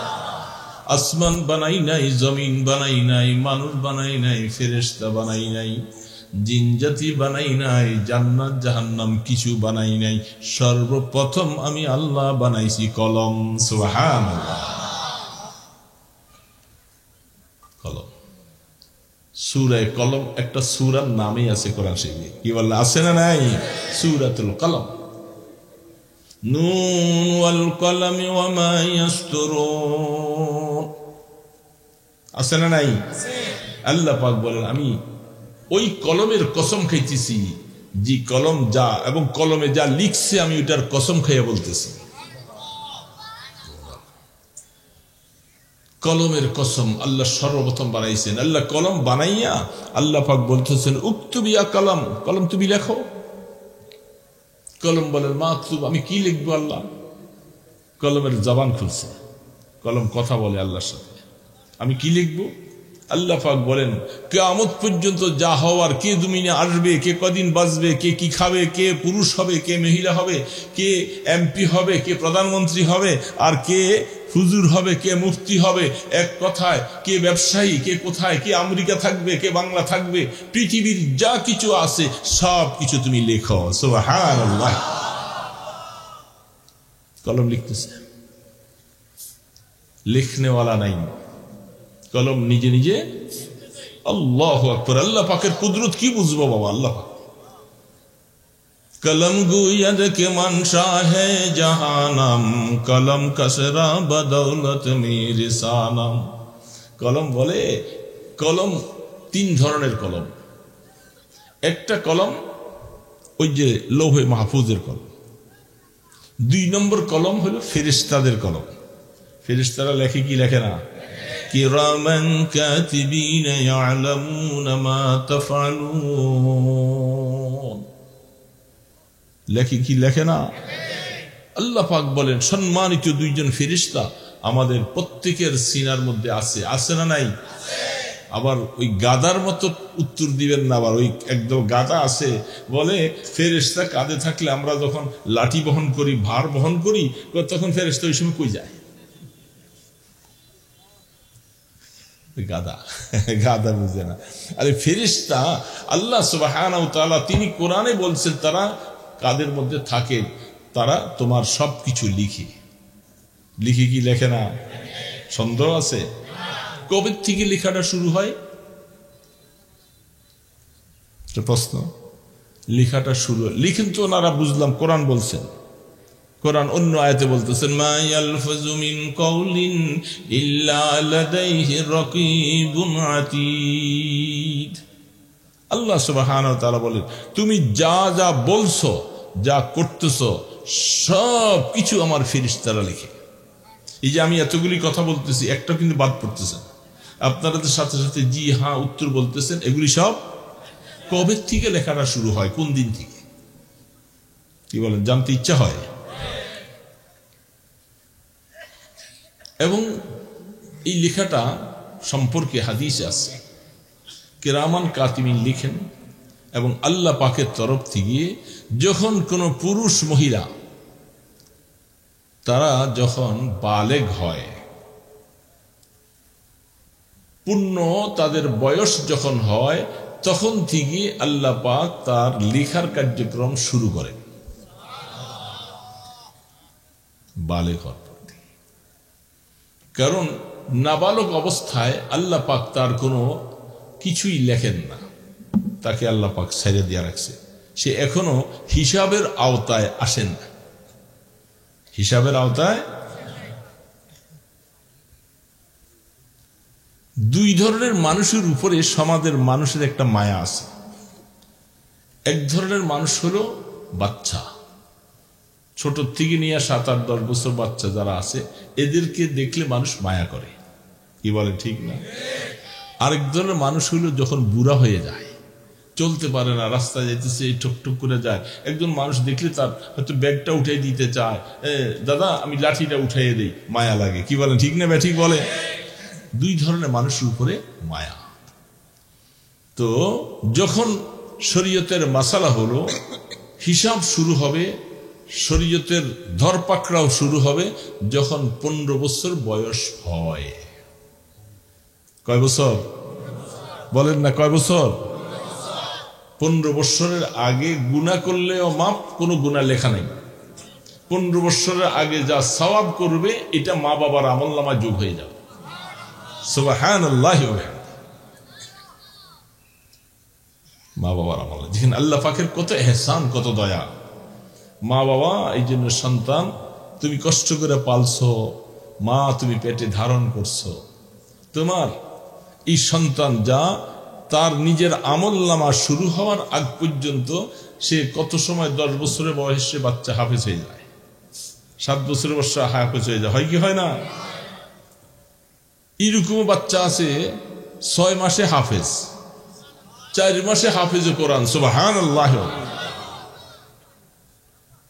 আসমান বানাই নাই, জমিন বানাই নাই, মানুষ বানাই নাই, ফেরেশতা বানাই নাই, জিন জাতি বানাই নাই, জান্নাত জাহান্নাম কিছু বানাই নাই। সর্বপ্রথম আমি আল্লাহ বানাইছি কলম। সুবহানাল্লাহ। কলম, সূরা কলম একটা সূরার নামই আছে কোরআন শরীফে। কি বলে? আছে না নাই? সূরাতুল কলম। নুন ওয়াল কলমি ওয়া মা ইয়াসতুরুন, আছে না নাই? আল্লাহ পাক বলেন আমি ওই কলমের কসম খাইতেছি, যে কলম যা এবং কলমে যা লিখছে আমি ওইটার কসম খাইয়া বলতেছি। কলমের কসম আল্লাহ সর্বপ্রথম বানাইছেন। আল্লাহ কলম বানাইয়া আল্লাহ পাক বলতেছেন উক্তুবিয়া কলম, কলম তুমি লেখো। কলম বলেন মা আক্তুব, আমি কি লিখবো আল্লাহ? কলমের জবান খুলছে, কলম কথা বলে আল্লাহর সাথে, আমি কি লিখবো? আল্লাহ পাক বলেন কিয়ামত পর্যন্ত যা হওয়ার, কে দুনিয়া আসবে, কে কদিন বাঁচবে, কে কি খাবে, কে পুরুষ হবে, কে মহিলা হবে, কে এমপি হবে, কে প্রধানমন্ত্রী হবে, আর কে হুজুর হবে, কে মুফতি হবে, এক কথায় কে ব্যবসায়ী, কে কোথায়, কে আমেরিকা থাকবে, কে বাংলা থাকবে, পৃথিবীর যা কিছু আছে সব কিছু তুমি লেখো। সুবহানাল্লাহ। কলম লিখতেছে, লিখনেওয়ালা নাই, কলম নিজে নিজে। আল্লাহু আকবার। আল্লাহ পাকের কুদরত কি বুঝবো বাবা? আল্লাহ পাক कलम गुयद के मंशा है जहानम, कलम कसरा बदौलत मेरे सानम। কলম বলে, কলম 3 ধরনের কলম। একটা কলম ওই যে লৌহে মাহফুজের কলম। 2 নম্বর কলম হলো ফেরেশতাদের কলম। ফেরেশতারা লেখে কি লেখে না? কিরামান কাতিবিন ইয়ালামুনা মা তাফআলুন, লেখে কি লেখে না? আল্লাহ পাক বলেন সম্মানিত 2 জন ফেরেশতা আমাদের প্রত্যেকের সিনার মধ্যে আছে, আছে না নাই? আবার ওই গাদার মতো উত্তর দিবেন না, আবার ওই একদম গাদা আছে বলে ফেরেশতা কাঁধে থাকলে আমরা যখন লাঠি বহন করি, ভার বহন করি, তখন ফেরেশতা ওই সময় কই যায়? গাদা গাদা বুঝে না। আরে ফেরেশতা আল্লাহ সুবহানাহু ওয়া তাআলা তিনি কোরআনে বলছেন তারা কাদের মধ্যে থাকে, তারা তোমার সবকিছু লিখে। লিখে কি লেখে না? সন্দেহ আছে? কবে থেকে লেখাটা শুরু হয়? প্রশ্ন। লেখাটা শুরু লিখেন তো ওনারা, বুঝলাম কোরআন বলছেন। কোরআন অন্য আয়াতে বলতেছেন মা ইয়ালফাযু মিন কাওলিন ইল্লা লাদাইহি রাকীবুন আতীদ। আল্লাহ সুবহানাহু ওয়া তাআলা বলেন তুমি যা যা বলছো, যা করতেছো, সব কিছু আমার ফেরেশতারা লিখে। এই যে আমি এতগুলি কথা বলতেছি, একটা কিন্তু বাদ পড়তেছেন। আপনারা তো সাথে সাথে জি হ্যাঁ উত্তর বলতেছেন, এগুলি সব কবে থেকে লেখাটা শুরু হয়, কোন দিন থেকে? কি বলেন, জানতে ইচ্ছা হয়? এবং এই লেখাটা সম্পর্কে হাদিস আছে, কিরামান কাতিবিন লিখেন এবং আল্লাহ পাকের তরফ থেকে যখন কোনো পুরুষ মহিলা তারা যখন বালেগ হয়, পূর্ণ তাদের বয়স যখন হয়, তখন থেকে আল্লাহ পাক তার লেখার কার্যক্রম শুরু করেন। বালেগ হওয়ার পর, কারণ নাবালক অবস্থায় আল্লাহ পাক তার কোনো কিছুই লেখেন না, তাকে আল্লাহ পাক ছেড়ে দিয়ে রাখছে। সে এখনো হিসাবের আওতায় আসেন না, হিসাবের আওতায়। দুই ধরনের মানুষের উপরে সমাজের মানুষের একটা মায়া আছে। এক ধরনের মানুষ হলো বাচ্চা, ছোট থেকে নিয়ে 7-8-10 বছর বাচ্চা যারা আছে, এদেরকে দেখলে মানুষ মায়া করে। কি বলে, ঠিক না? আরেক ধরনের মানুষ হলো যখন বুড়া হয়ে যায়, চলতে পারে না, রাস্তায় যেতেছে ঠুকঠুক করে যায়, একজন মানুষ দেখলে তার হয়তো ব্যাগটা উঠাই দিতে চায়, দাদা আমি লাঠিটা উঠাইয়ে দেই, মায়া লাগে। কি বলেন, ঠিক না? ঠিক বলে। দুই ধরনের মানুষের উপরে মায়া। তো যখন শরীয়তের মাসালা হলো হিসাব শুরু হবে, শরীয়তের ধরপাকড়াও শুরু হবে যখন 15 বছর বয়স হয়। কয় বছর বলেন না? কয় বছর? 15 বছরের আগে গুনাহ করলেও মাপ, কোনো গুনাহ লেখা নেই। 15 বছরের আগে যা সওয়াব করবে এটা মা বাবার আমলনামায় যোগ হয়ে যাবে। সুবহানাল্লাহ। মা বাবার আমল দেখেন, আল্লাহ পাকের কত ইহসান, কত দয়া। মা বাবা এই জন্য সন্তান তুমি কষ্ট করে পালছো, মা তুমি পেটে ধারণ করছো, তোমার এই সন্তান যা তার নিজের আমলনামা শুরু হওয়ার আগ পর্যন্ত সে কত সময় 10 বছরের বয়সে বাচ্চা হাফেজ হয়ে যায়, 7 বছরের বয়সে হাফেজ হয়ে যায়, হয় কি হয় না? এরকম বাচ্চা আছে 6 মাসে হাফেজ, 4 মাসে হাফেজ কোরআন। সুবহানাল্লাহ।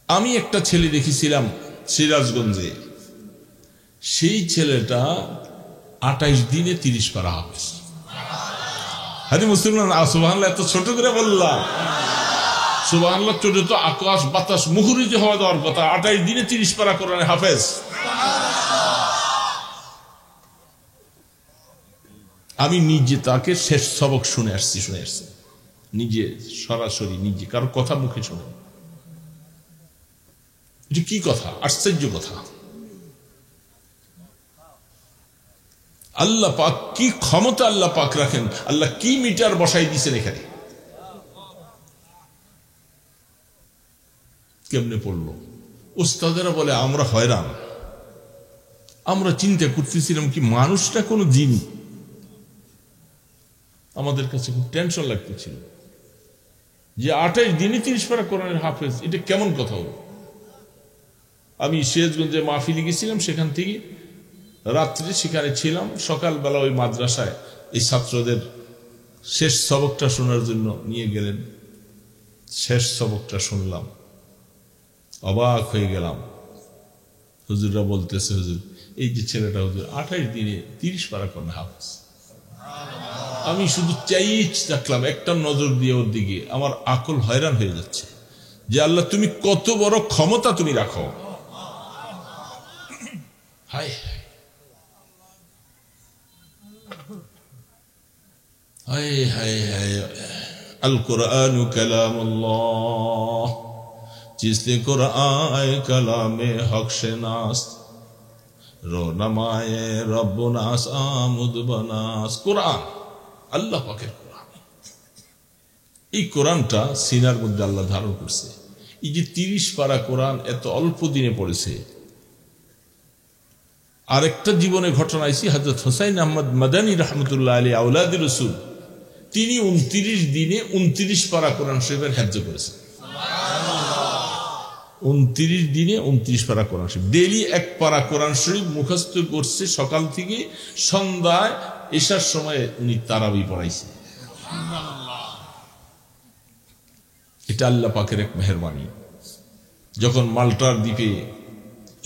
আমি একটা ছেলে দেখেছিলাম সিরাজগঞ্জে, সেই ছেলেটা 28 দিনে 30 পারা হাফেজ। হাজি মুসলমান সুবহানাল্লাহ, এত ছোট করে বললাম। সুবহানাল্লাহ, ছোট তো আকাশ বাতাস মুখরিত হওয়া দেওয়ার কথা, 28 দিনে 30 পারা কোরআন হাফেজ। আমি নিজে তাকে শেষ সবক শুনে আসছি, নিজে সরাসরি, নিজে কারো কথা মুখে শুনে। এটা কি কথা, আশ্চর্য কথা। আল্লাহ পাক কি ক্ষমতা আল্লাহ পাক রাখেন, আল্লাহ কি মিটার বসাই দিয়েছেন এখানে। কেমনে পড়লো? উস্তাদেরা বলে আমরা হয়রান, আমরা চিন্তা করতেছিলাম কি মানুষটা কোনো জিন। আমাদের কাছে খুব টেনশন লাগতেছিল যে 28 দিনে 30 পারা কোরআনের হাফেজ, এটা কেমন কথা হলো। আমি সিরাজগঞ্জে মাহফিলে গেছিলাম, সেখান থেকে রাত্রে সেখানে ছিলাম, সকালবেলা ওই মাদ্রাসায় এই ছাত্রদের শেষ সবকটা শোনার জন্য নিয়ে গেলেন। শেষ সবকটা শুনলাম, অবাক হয়ে গেলাম। হুজুররা বলতেছে, হুজুর এই যে ছেলেটা হুজুর 28 দিনে 30 পারা কোরআন হাফেজ। আমি শুধু চাইয়ে থাকলাম একটা নজর দিয়ে ওর দিকে, আমার আকল হয়রান হয়ে যাচ্ছে যে আল্লাহ তুমি কত বড় ক্ষমতা তুমি রাখো। হায় হায় হায় হায়, আল কুরআন কালামুল্লাহ, जिसने कुरान कलामे हक शनास रोनामाए रब्बुनास आमुद बनास। कुरान আল্লাহ পাকের কোরআন, এই কোরআনটা সিনার মধ্যে আল্লাহ ধারণ করছে। এই যে 30 পারা কোরআন এত অল্প দিনে পড়েছে। আরেকটা জীবনে ঘটনা আইসি, হযরত হুসাইন আহমদ মাদানী রহমতুল্লাহ আলাইহি আওলাদুর রাসূল, তিনি 29 দিনে 29 পারা কোরআন শরীফের হিফজ করেছেন। 29 দিনে 29 পারা কোরআন শরীফ, ডেইলি এক পারা কোরআন শরীফ মুখস্থ করছে। সকাল থেকে সন্ধ্যায় এশার সময় উনি তারাবি পড়াইছে। এটা আল্লাহ পাকের এক মেহেরবানি। যখন মাল্টার দ্বীপে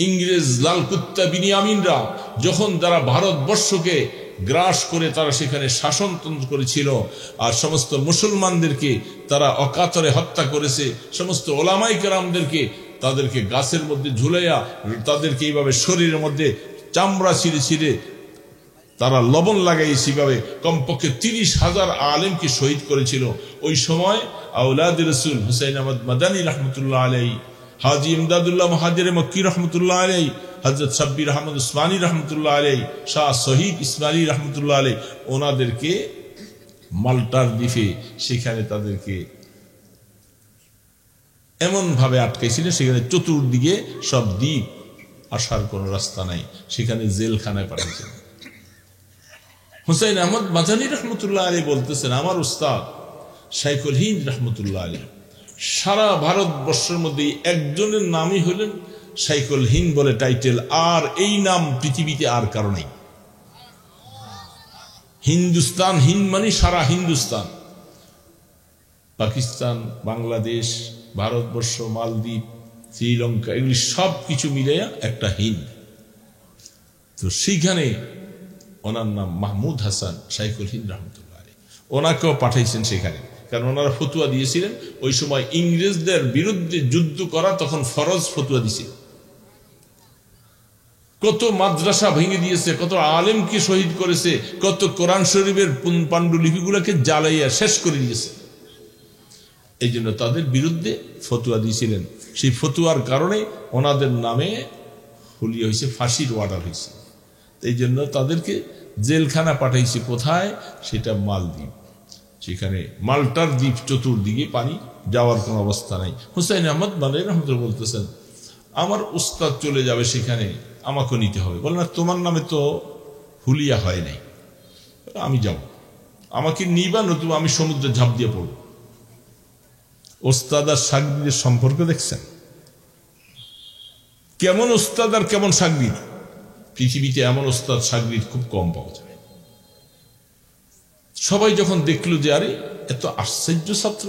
ইংরেজ লাল কুত্তা বিনিয়ামিনরা যখন তারা ভারতবর্ষকে গ্রাস করে তারা সেখানে শাসনতন্ত্র করেছিল, আর সমস্ত মুসলমানদেরকে তারা অকাতরে হত্যা করেছে, সমস্ত ওলামায়ে কেরামদেরকে তাদেরকে গাছের মধ্যে ঝুলাইয়া তাদেরকে এইভাবে শরীরের মধ্যে চামড়া ছিঁড়ে ছিঁড়ে তারা লবণ লাগাই সেভাবে কমপক্ষে 30,000 আলেমকে শহীদ করেছিল। ওই সময় আওলাদে রাসূল হুসাইন আহমদ মাদানী রহমতুল্লাহ আলাইহি, হাজী ইমদাদুল্লাহ মুহাজিরে মক্কি রহমতুল্লাহ আলাইহি, হযরত সাব্বির আহমদ উসমানী রহমতুল্লাহ আলাইহি, শাহ শহীদ ইসমাইলি রহমতুল্লাহ আলাইহি, ওনাদেরকে মাল্টার দ্বীপে সেখানে তাদেরকে এমন ভাবে আটকাইছিলেন, সেখানে চতুর্দিকে সব দ্বীপ, আসার কোন রাস্তা নাই, সেখানে জেলখানায় পাঠিয়েছিলেন। হুসাইন আহমদ মাদানী রহমতুল্লাহ আলাইহি বলতেছেন, আমার উস্তাদ শাইখুল হিন্দ রহমতুল্লাহ আলাইহি সারা ভারতবর্ষের মধ্যে একজনের নামই হলেন শাইখুল হিন্দ বলে টাইটেল, আর এই নাম পৃথিবীতে আর কারো নেই। হিন্দুস্তান, হিন্দ মানে সারা হিন্দুস্তান, পাকিস্তান, বাংলাদেশ, ভারতবর্ষ, মালদ্বীপ, শ্রীলঙ্কা, এগুলি সব কিছু মিলাইয়া একটা হিন্দ। তো সেইখানে ওনার নাম মাহমুদ হাসান শাইখুল হিন্দ রহমতুল্লাহ আলাইহি, ওনাকেও পাঠাইছেন সেখানে, কারণ ওনারা ফতুয়া দিয়েছিলেন ওই সময় ইংরেজদের বিরুদ্ধে যুদ্ধ করা তখন ফরজ ফতুয়া দিয়েছিল। কত মাদ্রাসা ভেঙে দিয়েছে, কত আলেমকে শহীদ করেছে, কত কোরআন শরীফের পাণ্ডুলিপিগুলোকে জ্বালাইয়া শেষ করে দিয়েছে। এই জন্য তাদের বিরুদ্ধে ফতুয়া দিয়েছিলেন। সেই ফতুয়ার কারণে ওনাদের নামে হুলিয়া হয়েছে, ফাঁসির অর্ডার হয়েছে। এই জন্য তাদেরকে জেলখানা পাঠাইছে। কোথায়? সেটা মালদ্বীপ। সেখানে মাল্টার দ্বীপ, চতুর্দিকে পানি, যাওয়ার কোন অবস্থা নাই। হুসাইন আহমদ মাদানী রহমতুল্লাহ বলতেছেন, আমার উস্তাদ চলে যাবে সেখানে, আমাকে নিতে হবে। বলে না, তোমার নামে তো হুলিয়া হয় নাই, আমি যাব, আমাকে নিবা, নতুবা আমি সমুদ্রে ঝাঁপ দিয়ে পড়ব। ওস্তাদ আর সাগরিদের সম্পর্ক দেখছেন কেমন? ওস্তাদ আর কেমন সাগরিদ? পৃথিবীতে এমন ওস্তাদ সাগরিদ খুব কম পাওয়া যায়। সবাই যখন দেখলো যে আরে এত আশ্চর্য ছাত্র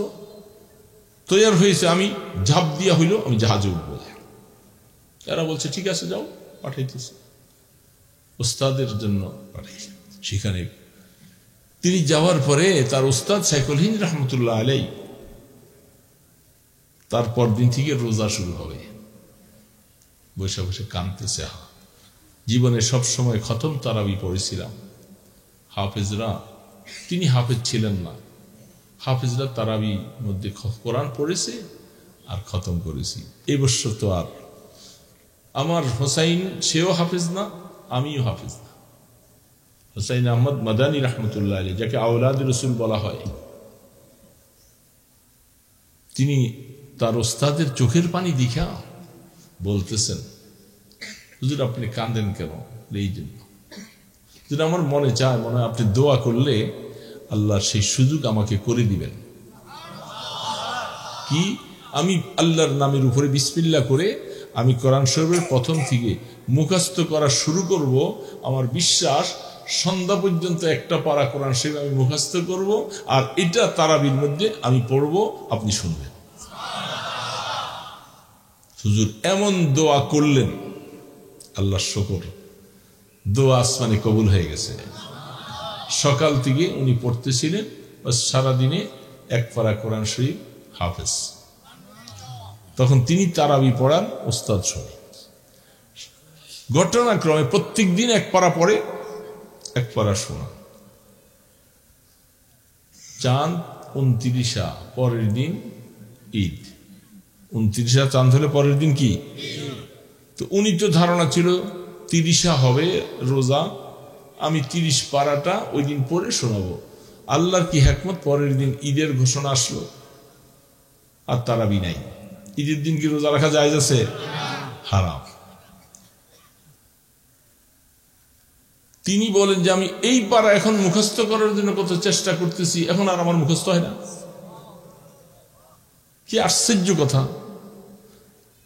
তৈরি হয়েছে, আমি ঝাঁপ দিয়া হইল, আমি জাহাজে উঠবো। তারা বলছে ঠিক আছে যাও, পাঠাইতেছে। ওস্তাদের জন্য পাঠাইছে। সেখানে তিনি যাওয়ার পরে তার ওস্তাদ শাইখুল হিন্দ রহমতুল্লাহ আলাইহি, তারপর দিন থেকে রোজা শুরু হবে। বসে বসে কাঁদতেছে, জীবনে সব সময় খতম তারাবি পড়েছিলাম। হাফেজরা, তিনি হাফেজ ছিলেন না, হাফেজরা তারাবি মধ্যে কোরআন পড়েছে আর খতম করেছি। এই বছর তো আর আমার হোসাইন, সেও হাফেজ না, আমিও হাফেজ না। হুসাইন আহমদ মাদানী রহমতুল্লাহ আলাইহি, যাকে আওলাদে রাসূল বলা হয়, তিনি তার ওস্তাদের চোখের পানি দেখা বলতেছেন, হুজুর আপনি কাঁদেন কেন? এই জন্য যেটা আমার মনে চায়, মনে হয় আপনি দোয়া করলে আল্লাহ সেই সুযোগ আমাকে করে দিবেন। কি? আমি আল্লাহর নামের উপরে বিসমিল্লাহ করে আমি কোরআন শরীফের প্রথম থেকে মুখস্থ করা শুরু করব। আমার বিশ্বাস সন্ধ্যা পর্যন্ত একটা পারা কোরআন শরীফ আমি মুখস্থ করব, আর এটা তারাবির মধ্যে আমি পড়ব, আপনি শুনবেন। হুজুর এমন দোয়া করলেন আল্লাহর শুকর, দোয়া আসমানে কবুল হয়ে গেছে। সকাল থেকে উনি পড়তেছিলেন, সারাদিনে এক পারা কোরআন শরীফ হাফেজ। তখন তিনি তারাবি পড়ার ওস্তাদ শুনে। ঘটনাক্রমে প্রত্যেক দিন এক পারা পড়ে, এক পারা শোনা। চাঁদ 29 পরের দিন ঈদ। 29 চাঁদ হলে পরের দিন কি? তো উনি তো ধারণা ছিল 30 হবে রোজা, আমি 30 পারাটা ওই দিন পড়ে শোনাবো। আল্লাহর কি হিকমত, পরের দিন ঈদের ঘোষণা আসলো আর তারাবি নাই। ঈদের দিন কি রোজা রাখা জায়েজ আছে? হারাম। তিনি বলেন যে আমি এই পারা এখন মুখস্থ করার জন্য কত চেষ্টা করতেছি, এখন আর আমার মুখস্থ হয় না। কি আশ্চর্য কথা!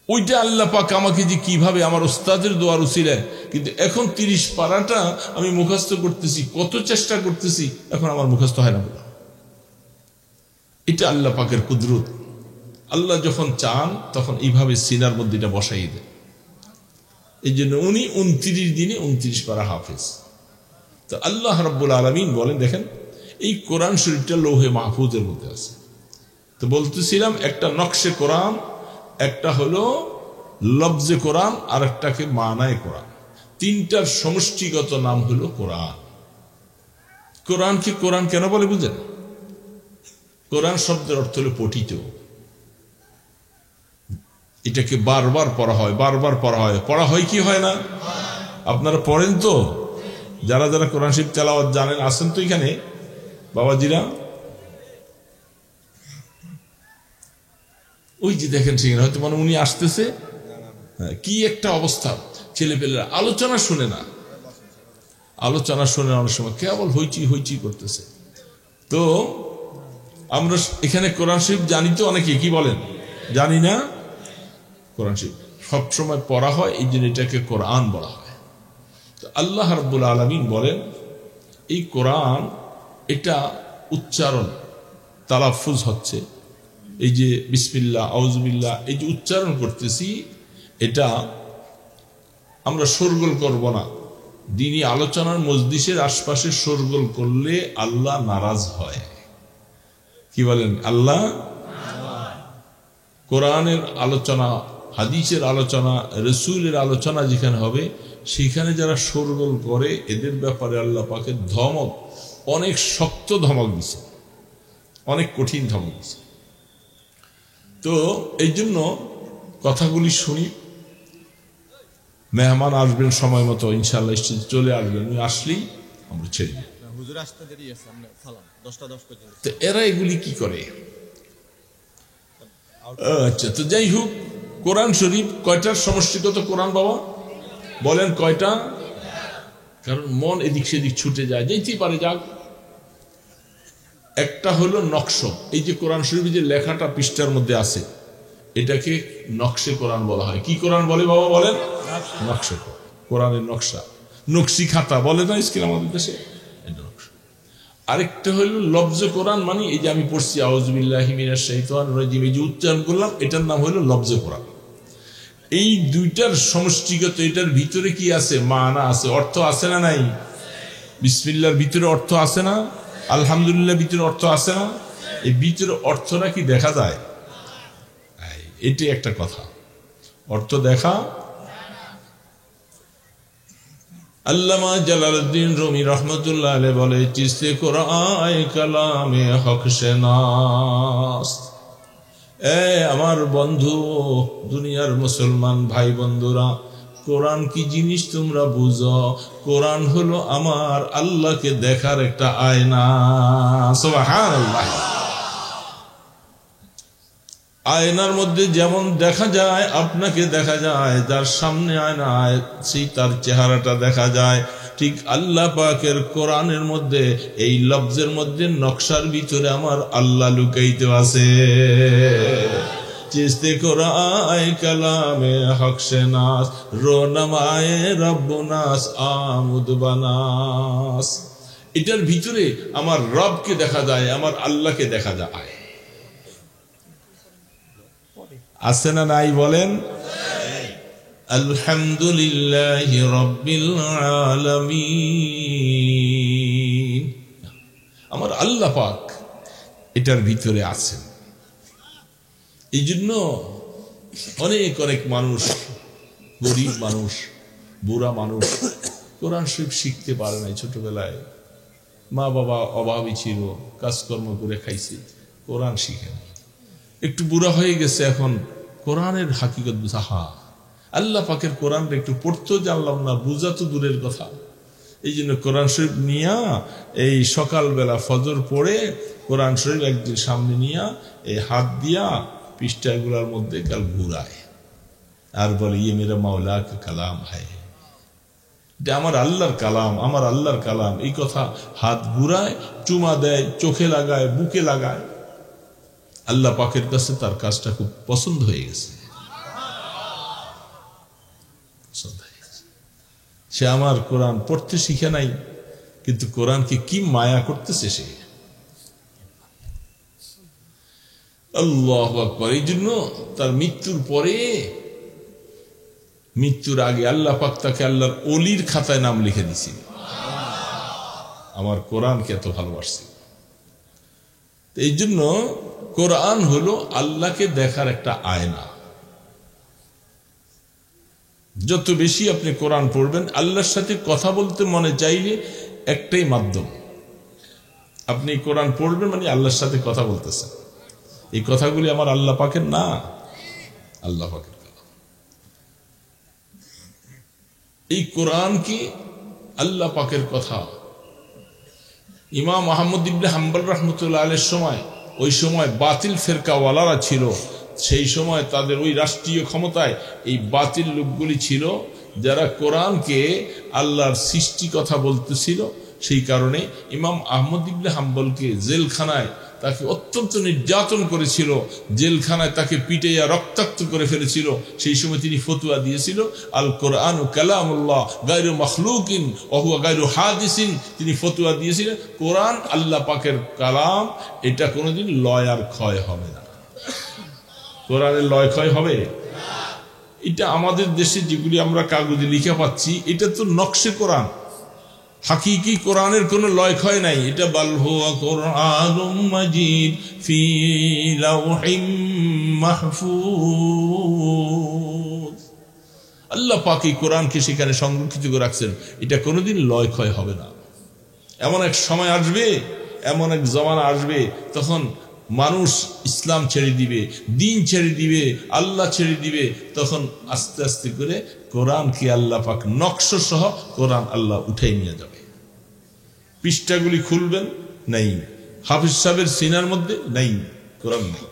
ওইটা আল্লাহ পাক আমাকে যে কিভাবে আমার উস্তাদের দোয়ার উসিলায়, কিন্তু এখন 30 পারাটা আমি মুখস্থ করতেছি, কত চেষ্টা করতেছি, এখন আমার মুখস্থ হয় না। এটা আল্লাহ পাকের কুদরত। আল্লাহ যখন চান তখন এইভাবে সিনার মধ্যে এটা বসাই দেয়। এই জন্য উনি 29 দিনে 29 পারা হাফেজ। তো আল্লাহ রাব্বুল আলামিন বলেন, দেখেন এই কোরআন শরীফটা লৌহে মাহফুজের মধ্যে আছে। তো বলতেছিলাম একটা নকশে কোরআন, একটা হলো লফজে কোরআন, আর একটাকে মানায় কোরআন। তিনটার সমষ্টিগত নাম হলো কোরআন। কোরআনকে কোরআন কেন বলে বুঝেন? কোরআন শব্দের অর্থ হলো পঠিত। এটাকে বারবার পড়া হয়, বারবার পড়া হয়। পড়া হয় কি হয় না? আপনারা পড়েন তো? যারা যারা কোরআন শরীফ তেলাওয়াত জানেন আছেন তো এখানে বাবাজিরা? ওই যে দেখেন সেখানে হয়তো মানে উনি আসতেছে, কি একটা অবস্থা, ছেলে পেলেরা আলোচনা শুনে না, আলোচনা শুনে অনেক সময় কেবল হইচি হইচি করতেছে। তো আমরা এখানে কোরআন শরীফ জানি তো, অনেকে কি বলেন জানি না। কোরআন শরীফ সবসময় পড়া হয়, এই জন্য এটাকে কোরআন বলা হয়। তো আল্লাহ রাব্বুল আলামিন বলেন এই কোরআন, এটা উচ্চারণ তালাফুজ হচ্ছে, এই যে বিসমিল্লাহ আউযুবিল্লাহ এই যে উচ্চারণ করতেছি, এটা আমরা শোরগোল করব না। দ্বীনি আলোচনার মজলিসের আশপাশে শোরগোল করলে আল্লাহ নারাজ হয়। কি বলেন? আল্লাহ কোরআনের আলোচনা, হাদিসের আলোচনা, রাসূলের আলোচনা যেখানে হবে, সেখানে যারা শোরগোল করে এদের ব্যাপারে আল্লাহ পাকের ধমক, অনেক শক্ত ধমক দিছে, অনেক কঠিন ধমক দিছে। তো এই জন্য কথাগুলি শুনি। মেহমান আসবেন সময় মতো ইনশাআল্লাহ, চলে আসবেন, উনি আসলেই আমরা ছেড়ে দিই। তো এরা এগুলি কি করে? আচ্ছা, তো যাই হোক, কোরআন শরীফ কয়টার সমষ্টিগত কোরআন বাবা বলেন? কয়টা? কারণ মন এদিক সেদিক ছুটে যায়, যেতেই পারে, যাক। একটা হলো নকশ, এই যে কোরআন শরীফের যে লেখাটা পৃষ্ঠার মধ্যে আছে, এটাকে নকশে কোরআন বলা হয়। কি কোরআন বলে বাবা বলেন? নকশে কোরআনের নকশা, নকশি খাতা বলে না স্কুল আমাদের দেশে। আরেকটা হলো লফজে কোরআন, মানে এই যে আমি পড়ছি আউযুবিল্লাহি মিনাশ শাইতানির রাজিম, এই যে উচ্চারণ করলাম, এটার নাম হলো লফজে কোরআন। এই দুইটার সমষ্টিগত, এটার ভিতরে কি আছে? মানা আছে, অর্থ আছে না নাই? বিসমিল্লাহর ভিতরে অর্থ আছে না? আলহামদুলিল্লাহ ভিতরে অর্থ আছে না? এই ভিতরে অর্থটা কি দেখা যায়? এটাই একটা কথা, অর্থ দেখা। আল্লামা জালালউদ্দিন রুমি রহমতুল্লাহ আলাইহি বলে, চিস্তে কোরআন কালামে হক শেনাস। আমার বন্ধু, দুনিয়ার মুসলমান ভাই বন্ধুরা, কোরআন কি জিনিস তোমরা বুঝো? কোরআন হলো আমার আল্লাহকে দেখার একটা আয়না। সুবহানাল্লাহ। আয়নার মধ্যে যেমন দেখা যায়, আপনাকে দেখা যায়, যার সামনে আয়নায় সেই তার চেহারাটা দেখা যায়, ঠিক আল্লাহ পাকের কোরআনের মধ্যে, এই লফজের মধ্যে, নকশার ভিতরে আমার আল্লাহ লুকাইতে আছে। চিস্তে কোরআন কালামে হক শেনাস, রোনামায়ে রব্বুনাস আমুদ বানাস। এটার ভিতরে আমার রবকে দেখা যায়, আমার আল্লাহকে দেখা যায়। আছে না নাই বলেন? আলহামদুলিল্লাহি রাব্বিল আলামিন। আমার আল্লাহ পাক এটার ভিতরে আছেন। এই জন্য অনেক অনেক মানুষ, গরিব মানুষ, বুড়া মানুষ কোরআন শরীফ শিখতে পারে নাই। ছোটবেলায় মা বাবা অভাবী ছিল, কাজকর্ম করে খাইছে, কোরআন শিখে নাই। একটু বুড়া হয়ে গেছে, এখন কোরআনের হাকিকত বুঝা, আল্লাহ পাকের কোরআনটা একটু পড়তেও জানলাম না, বুঝা তো দূরের কথা। এই জন্য কোরআন শরীফ নিয়া এই সকালবেলা ফজর পড়ে কোরআন শরীফ একদিন সামনে নিয়া এই হাত দিয়া পৃষ্ঠাগুলার মধ্যে কাল ঘুরায় আর বলে ইয়ে মেরা মাওলা কা কালাম হ্যায়, এটা আমার আল্লাহর কালাম, আমার আল্লাহর কালাম। এই কথা হাত ঘুরায়, চুমা দেয়, চোখে লাগায়, বুকে লাগায়। আল্লাহ পাকের কাছে তার কাজটা খুব পছন্দ হয়ে গেছে। সে আমার কোরআন পড়তে শিখে নাই, কিন্তু কোরআনকে কি মায়া করতেছে সে। আল্লাহু আকবার। এই জন্য তার মৃত্যুর পরে, মৃত্যুর আগে আল্লাহ পাক তাকে আল্লাহর ওলির খাতায় নাম লিখে দিয়েছে। আমার কোরআনকে এত ভালোবাসছে। এই জন্য কোরআন হলো আল্লাহকে দেখার একটা আয়না। যত বেশি আপনি কোরআন পড়বেন, আল্লাহর সাথে কথা বলতে মনে চাইলে একটাই মাধ্যম, আপনি কোরআন পড়বেন মানে আল্লাহর সাথে কথা বলতেছেন। এই কথাগুলি আমার আল্লাহ পাকের না, আল্লাহ পাকের। এই কোরআন কি আল্লাহ পাকের কথা। ইমাম আহমদ ইবনে হাম্বল রাহমাতুল্লাহ আলাইহির সময়, ওই সময় বাতিল ফেরকাওয়ালারা ছিল, সেই সময় তাদের ওই রাষ্ট্রীয় ক্ষমতায় এই বাতিল লোকগুলি ছিল যারা কোরআনকে আল্লাহর সৃষ্টি কথা বলতেছিল। সেই কারণে ইমাম আহমদ ইবনে হাম্বলকে জেলখানায় তাকে অত্যন্ত নির্যাতন করেছিল, জেলখানায় তাকে পিটাইয়া রক্তাক্ত করে ফেলেছিল। সেই সময় তিনি ফতোয়া দিয়েছিল আল কোরআন কালামুল্লাহ গায়রু মাখলুকিন ওয়া হুয়া গায়রু হাদিসিন। তিনি ফতোয়া দিয়েছিলেন কোরআন আল্লাহ পাকের কালাম, এটা কোনোদিন লয় আর ক্ষয় হবে না। কোরআনের লয় ক্ষয় হবে? এটা আমাদের দেশে যেগুলি আমরা কাগজে লিখে পাচ্ছি, এটা তো নকশে কোরআন, হাকিকি কোরআনের কোনো লয় ক্ষয় নাই। এটা বাল হুয়া কুরআনুম মাজিদ ফি লাওহিম মাহফুজ। আল্লাহ পাক এই কোরআনকে সেখানে সংরক্ষিত করে রাখছেন, এটা কোনোদিন লয় ক্ষয় হবে না। এমন এক সময় আসবে, এমন এক জমানা আসবে, তখন মানুষ ইসলাম ছেড়ে দিবে, দিন ছেড়ে দিবে, আল্লাহ ছেড়ে দিবে। তখন আস্তে আস্তে করে কোরআনকে আল্লাহ পাক নকশ সহ কোরআন আল্লাহ উঠাই নিয়ে যাবে। পৃষ্ঠাগুলি খুলবেন, নাই। হাফিজ সাহেবের সিনার মধ্যে নাই, কোরআন নেই।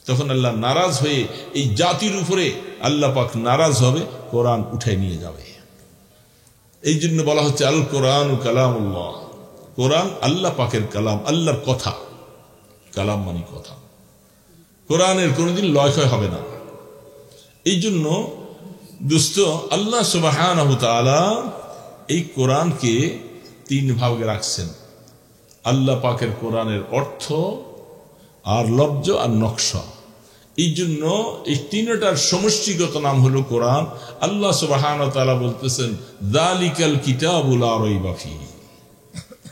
তখন আল্লাহ নারাজ হয়ে এই জাতির উপরে আল্লাহ পাক নারাজ হবে, কোরআন উঠাই নিয়ে যাবে। এই জন্য বলা হচ্ছে আল কোরআন কালামুল্লাহ। কোরআন আল্লাহ পাকের কালাম, আল্লাহর কথা। কালাম মানে কথা। কোরআনের কোনোদিন লয় ক্ষয় হবে না। এই জন্য দোস্ত, আল্লাহ সুবহানাহু ওয়া তাআলা এই কোরআনকে তিন ভাগে রাখছেন। আল্লাহ পাকের কোরআনের অর্থ আর লব্জ আর নকশা। এই জন্য এই তিনটার সমষ্টিগত নাম হলো কোরআন। আল্লাহ সুবহানাহু ওয়া তাআলা বলতেছেন যালিকাল কিতাবু লা রাইবা ফীহি।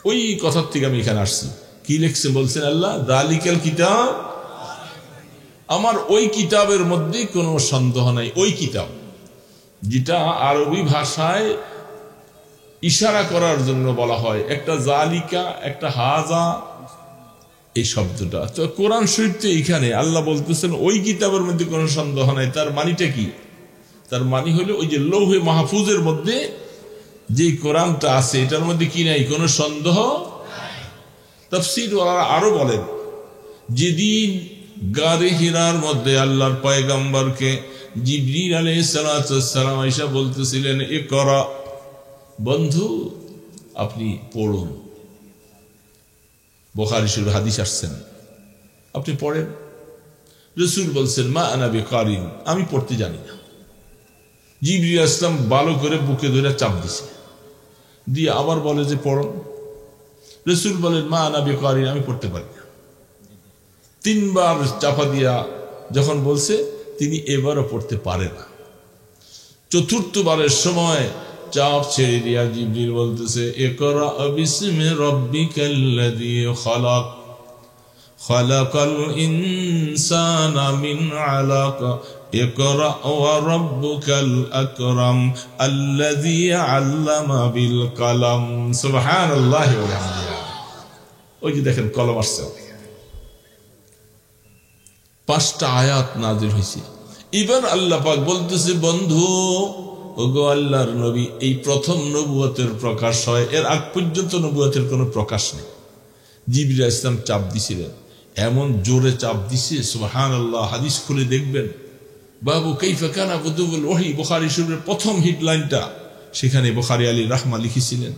ওই কথার থেকে আমি এখানে আসছি। কি লিখছেন বলছেন আল্লাহ? যালিকাল কিতাব, আমার ওই কিতাবের মধ্যে কোনো সন্দেহ নাই। ওই কিতাব যেটা আরবি ভাষায় ইশারা করার জন্য বলা হয়, একটা জালিকা, একটা হাজা, এই শব্দটা তো কোরআন শরীফ। তো এইখানে আল্লাহ বলতেছেন ওই কিতাবের মধ্যে কোনো সন্দেহ নাই। তার মানিটা কি? তার মানি হলো ওই যে লৌহে মাহফুজের মধ্যে যে কোরআনটা আছে, এটার মধ্যে কি নাই? কোনো সন্দেহ। তাফসীর ওয়ালারা আরো বলেন, যেদিন গারে হিরার মধ্যে আল্লাহর পয়গম্বরকে জিবরিল আলাইহিস সালাম আয়েশা বলতেছিলেন, ইকরা, বন্ধু আপনি পড়ুন। বুখারী শরীফে হাদিস আসছেন, আপনি পড়েন। রাসূল বলছেন মা আনা বিকারিন, আমি পড়তে জানি না। জিবরিল আসলাম ভালো করে বুকে ধরে চাপ দিছে, দিয়ে আবার বলে যে পড়ুন। রাসূল বলেন মা আনা বিকারিন, আমি পড়তে পারি না। তিনবার চাপা দিয়া যখন বলছে, তিনি এবারও পড়তে পারে না। চতুর্থবারের সময় চাপ ছেড়ে দিয়া জিবরিল বলতেছে, ইকরা বিসমি রাব্বিকাল্লাযী খালাক খালাকাল ইনসানা মিন আলাক ইকরা ওয়া রাব্বুকাল আকরাম আল্লাযী আল্লামা বিল কলম। সুবহানাল্লাহি ওয়া বিহামদিহি। ওই যে দেখেন কলম আসছে, 5টা আয়াত নাযিল হয়েছে। এবার আল্লাহ পাক বলতেছে, বন্ধু ওগো আল্লাহর নবী, এই প্রথম নবুয়তের প্রকাশ হয়, এর আগ পর্যন্ত নবুয়তের কোনো প্রকাশ নেই। জিবরিল আলাইহিস সালাম চাপ দিছিলেন, এমন জোরে চাপ দিছে, সুবহানাল্লাহ। হাদিস খুলে দেখবেন, বাবু কাইফা কানা বুদুল ওহী, বুখারী শরীফের প্রথম হেডলাইনটা, সেখানে বুখারী আলী রাহমা লিখেছিলেন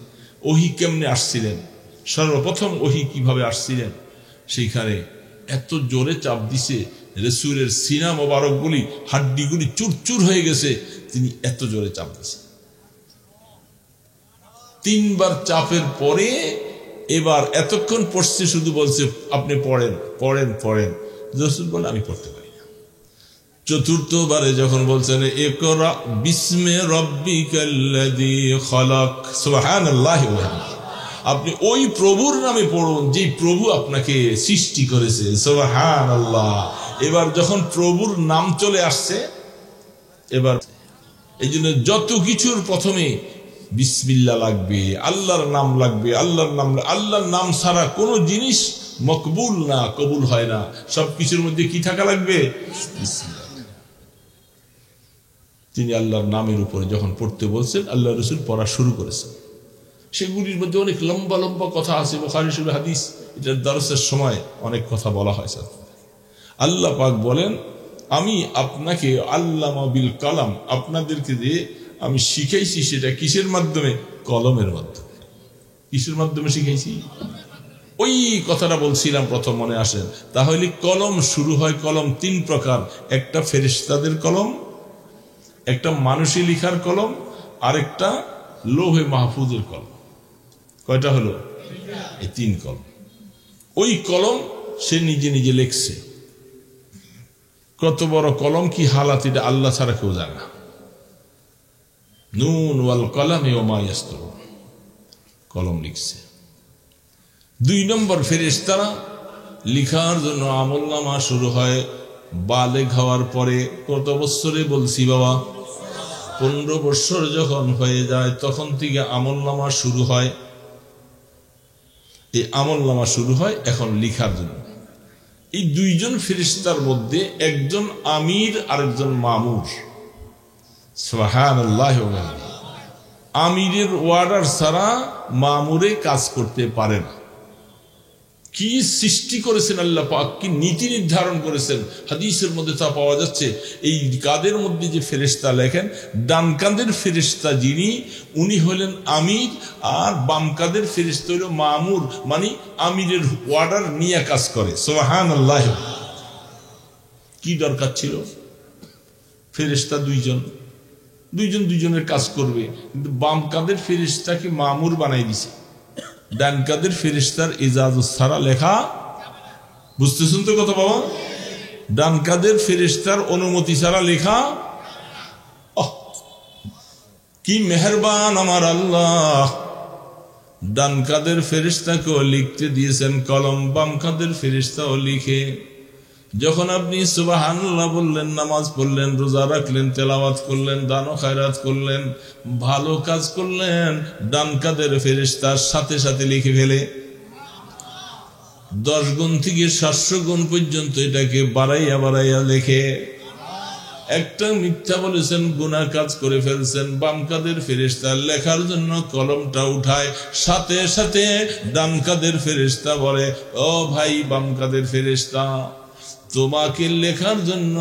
ওহী কেমনে আসছিলেন, সর্বপ্রথম ওহী কিভাবে আসছিলেন। সেইখানে এত জোরে চাপ দিছে, রাসূলের সিনা মোবারকগুলি, হাড্ডিগুলি চুরচুর হয়ে গেছে, তিনি এত জোরে চাপ দিছে। 3বার চাপের পরে এবার এতক্ষণ পড়ছে, শুধু বলছে আপনি পড়েন পড়েন পড়েন। রাসূল বলে আমি পড়তে পারি না। চতুর্থবারে যখন বলছেন ইকরা বিসমি রাব্বিকাল্লাযী খালাক, সুবহানাল্লাহি ওয়া বিহামদিহি, আপনি ওই প্রভুর নামে পড়ুন যে প্রভু আপনাকে সৃষ্টি করেছে, সুবহানাল্লাহ। এবার যখন প্রভুর নাম চলে আসছে, এবার এই জন্য যত কিছুর প্রথমে বিসমিল্লাহ লাগবে, আল্লাহর নাম লাগবে। আল্লাহর নাম ছাড়া কোনো জিনিস মকবুল না, কবুল হয় না। সবকিছুর মধ্যে কি থাকা লাগবে? বিসমিল্লাহ। তিনি আল্লাহর নামের উপরে যখন পড়তে বলছেন, আল্লাহ রাসূল পড়া শুরু করেছেন। সেগুলির মধ্যে অনেক লম্বা লম্বা কথা আছে, বুখারী শরীফের হাদিস, এটার দরসের সময় অনেক কথা বলা হয়। আল্লাহ পাক বলেন, আমি আপনাকে আল্লামা বিল কলম, আপনাদেরকে যে আমি শিখাইছি, সেটা কিসের মাধ্যমে? কলমের মাধ্যমে। কিসের মাধ্যমে শিখাইছি? ওই কথাটা বলছিলাম প্রথম, মনে আসেন? তাহলে কলম শুরু হয়, কলম 3 প্রকার। একটা ফেরেশতাদের কলম, একটা মানুষী লিখার কলম, আরেকটা লৌহে মাহফুজের কলম। কয়টা হলো? এই 3 কলম। ওই কলম সে নিজে নিজে লিখছে। কত বড় কলম, কি হালাত, এটা আল্লাহ ছাড়া কেউ জানে না। নুন ওয়াল কলামি ওয়া মা ইয়াসতুরুন, কলম লিখছে। 2 নম্বর ফেরেশতারা লিখার জন্য আমলনামা শুরু হয় বালেগ হওয়ার পরে। কত বছরে বলছি বাবা? 15 বছর যখন হয়ে যায়, তখন থেকে আমলনামা শুরু হয়। এই আমলনামা শুরু হয় এখন লিখার জন্য। এই 2 জন ফেরেশতার মধ্যে একজন আমির, আরেকজন মামুর। সুবহানাল্লাহ। আমিরের ওয়ার্ডার ছাড়া মামুরে কাজ করতে পারে না। কি সৃষ্টি করেছেন আল্লাহ পাক, কি নীতি নির্ধারণ করেছেন, হাদিসের মধ্যে তা পাওয়া যাচ্ছে। এই কাদের মধ্যে যে ফেরেশতা লেখেন, ডান কাঁধের ফেরেশতা যিনি, উনি হলেন আমির, আর বাম কাঁধের ফেরেশতা হলো মামুর, মানে আমিরের অর্ডার নিয়ে কাজ করে। সুবহানাল্লাহ। কি দরকার ছিল? ফেরেশতা 2 জন, 2 জনের কাজ করবে, কিন্তু বাম কাঁধের ফেরেশতাকে মামুর বানাই দিছে, ডান কাঁধের ফেরেশতার ইজাজত ছাড়া লেখা। বুঝতেছেন তো কথা বাবা? ডান কাঁধের ফেরেশতার অনুমতি ছাড়া লেখা। কি মেহেরবান আমার আল্লাহ! ডান কাঁধের ফেরেশতাকেও লিখতে দিয়েছেন কলম, বাম কাঁধের ফেরেশতাও লিখে। যখন আপনি সুবহানাল্লাহ বললেন, নামাজ পড়লেন, রোজা রাখলেন, তেলাওয়াত করলেন, দান ও খায়রাত করলেন, ভালো কাজ করলেন, ডান কাঁধের ফেরেশতার সাথে সাথে লিখে ফেলে। 10 গুণ থেকে 700 গুণ পর্যন্ত এটাকে বাড়াইয়া বাড়াইয়া লেখে। একটা মিথ্যা বলেছেন, গুনাহ কাজ করে ফেলছেন, বাম কাঁধের ফেরেশতা লেখার জন্য কলমটা উঠায়, সাথে সাথে ডান কাঁধের ফেরেশতা বলে, ও ভাই বাম কাঁধের ফেরেশতা, তোমাকে লেখার জন্য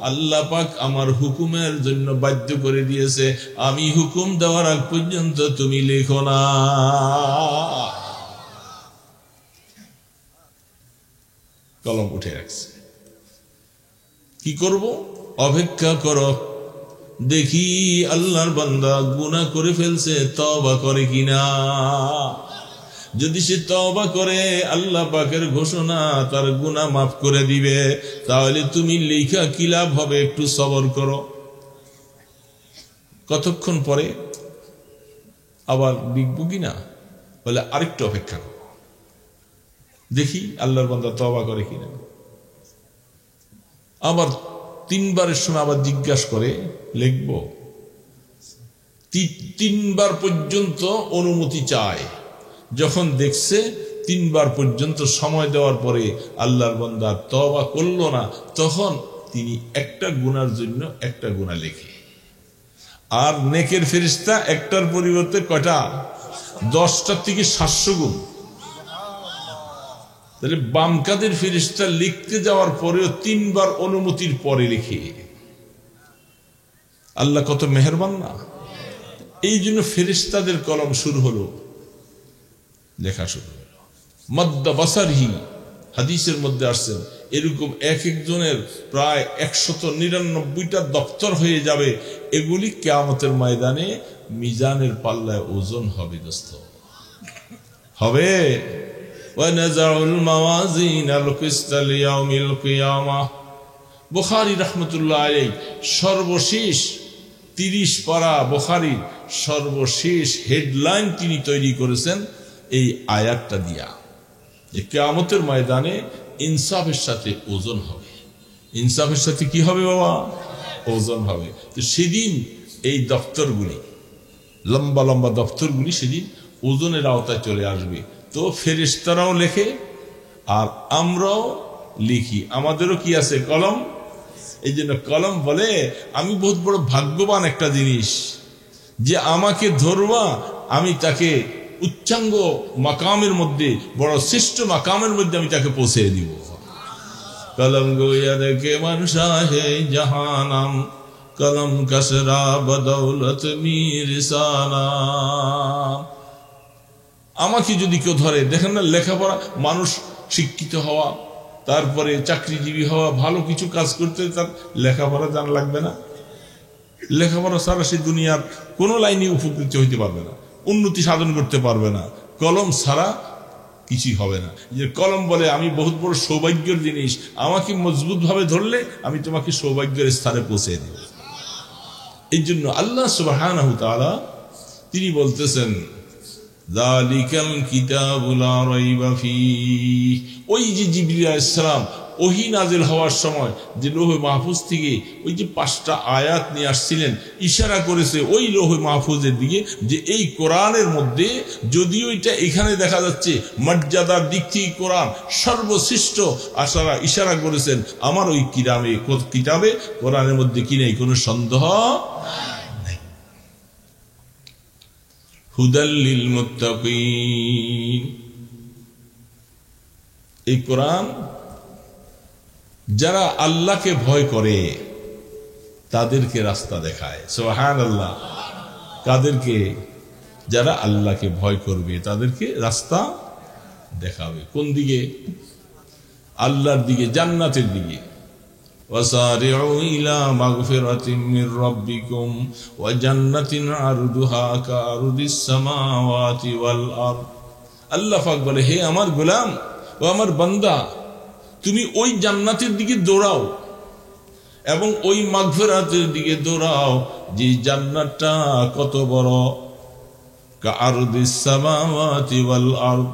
আল্লাহ পাক আমার হুকুমের জন্য বাধ্য করে দিয়েছে, আমি হুকুম দেওয়ার আগ পর্যন্ত তুমি লেখো না। কলম উঠে রাখছে। কি করব? অপেক্ষা করো, দেখি আল্লাহর বান্দা গুনাহ করে ফেলছে, তওবা করে কিনা। যদি সে তওবা করে, আল্লাহ পাকের ঘোষণা তার গুনাহ মাফ করে দিবে। তাহলে তুমি লেখা কি লাভ হবে? একটু সবর করো। কতক্ষণ পরে আবার লিখবো কিনা, বলে আরেকটু অপেক্ষা করো, দেখি আল্লাহর বান্দা তওবা করে কিনা। আবার 3 বারের সময় আবার জিজ্ঞাসা করে লিখবো, 3 বার পর্যন্ত অনুমতি চায়। যখন দেখছে 3 বার পর্যন্ত সময় দেওয়ার পরে আল্লাহর বান্দা তওবা করলো না, তখন তিনি একটা গুনার জন্য একটা গুনাহ লেখে। আর নেকের ফেরেশতা একটার পরিবর্তে কয়টা? 10টার থেকে 700 গুণ। তাহলে বাম কাদের ফেরেশতা লিখতে যাওয়ার পরেও 3 বার অনুমতির পরে লিখে। আল্লাহ কত মেহেরবান না। এই জন্য ফেরেশতাদের কলম শুরু হলো, লেখা শুরু হলো। মাদ্দা বাসারহি, হাদিসের মধ্যে আসছেন এরকম এক একজনের প্রায় 199টা দপ্তর হয়ে যাবে। এগুলি কিয়ামতের ময়দানে মিজানের পাল্লায় ওজন হবে। দোস্ত হবে। ওয়ানাজাউল মাওয়াজিন আল কিসতা লিয়াউমিল কিয়ামাহ। বুখারী রাহমাতুল্লাহ আলাইহি সর্বশেষ 30 পারা বুখারীর সর্বশেষ হেডলাইন তিনি তৈরি করেছেন এই আয়াতটা দিয়া, যে কিয়ামতের ময়দানে ইনসাফের সাথে ওজন হবে। ইনসাফের সাথে কি হবে বাবা? ওজন হবে। তো সেদিন এই দপ্তরগুলি, লম্বা লম্বা দপ্তরগুলি সেদিন ওজনের আওতায় চলে আসবে। তো ফেরেশতারাও লেখে আর আমরাও লিখি, আমাদেরও কি আছে? কলম। এই জন্য কলম বলে আমি বহুত বড় ভাগ্যবান একটা জিনিস, যে আমাকে ধরবা, আমি তাকে উচ্চাঙ্গ মাকামের মধ্যে, বড় শ্রেষ্ঠ মাকামের মধ্যে আমি তাকে পৌঁছে দিব। কলম গোয়া দেখে মানুষা হে জাহানাম, কলম কসরা বদৌলত মিরসানা। আমাকে যদি কেউ ধরে, দেখেন না লেখাপড়া, মানুষ শিক্ষিত হওয়া, তারপরে চাকরিজীবী হওয়া, ভালো কিছু কাজ করতে তার লেখাপড়া জানা লাগবে না? লেখাপড়া ছাড়া সে দুনিয়ার কোনো লাইনে উপকৃত হইতে পারবে না, উন্নতি সাধন করতে পারবে না। কলম ছাড়া কিছুই হবে না। যে কলম বলে আমি বহুত বড় সৌভাগ্যের জিনিস, আমাকে মজবুত ভাবে ধরলে আমি তোমাকে সৌভাগ্যের স্থানে পৌঁছে দেব। এই জন্য আল্লাহ সুবহানাহু ওয়া তাআলা তিনি বলতেছেন, যালিকাল কিতাবু লা রাইবা ফীহ। ওই যে জিবরিল আলাইহিস সালাম ওহী নাযিল হওয়ার সময় যে লৌহে মাহফুজ থেকে ওই যে 5টা আয়াত নিয়ে আসছিলেন, ইশারা করেছে ওই লৌহে মাহফুজের দিকে, যে এই কোরআনের মধ্যে, যদিও এটা এখানে দেখা যাচ্ছে মর্যাদার দিক থেকে কোরআন সর্বশ্রেষ্ঠ, ইশারা করেছেন আমার ওই কিতাবে কোরআনের মধ্যে কি নেই, কোনো সন্দেহ নাই। হুদাল লিল মুত্তাকিন। এই কোরআন যারা আল্লাহকে ভয় করে তাদেরকে রাস্তা দেখায়। সুবহানাল্লাহ। কাদেরকে? যারা আল্লাহকে ভয় করবে তাদেরকে রাস্তা দেখাবে। কোন দিকে? আল্লাহর দিকে, জান্নাতের দিকে। ওয়াসারিউ ইলা মাগফিরাতিম মির রাব্বিকুম ওয়া জান্নাতিন আরদুহা কাআরদিস সামাওয়াতি ওয়াল আরদ। আল্লাহ পাক বলে, হে আমার গোলাম ও আমার বান্দা, তুমি ওই জান্নাতের দিকে দৌড়াও এবং ওই মাগফিরাতের দিকে দৌড়াও, যে জান্নাতটা কত বড়। কাআরদিস সামাওয়াতি ওয়াল আরদ।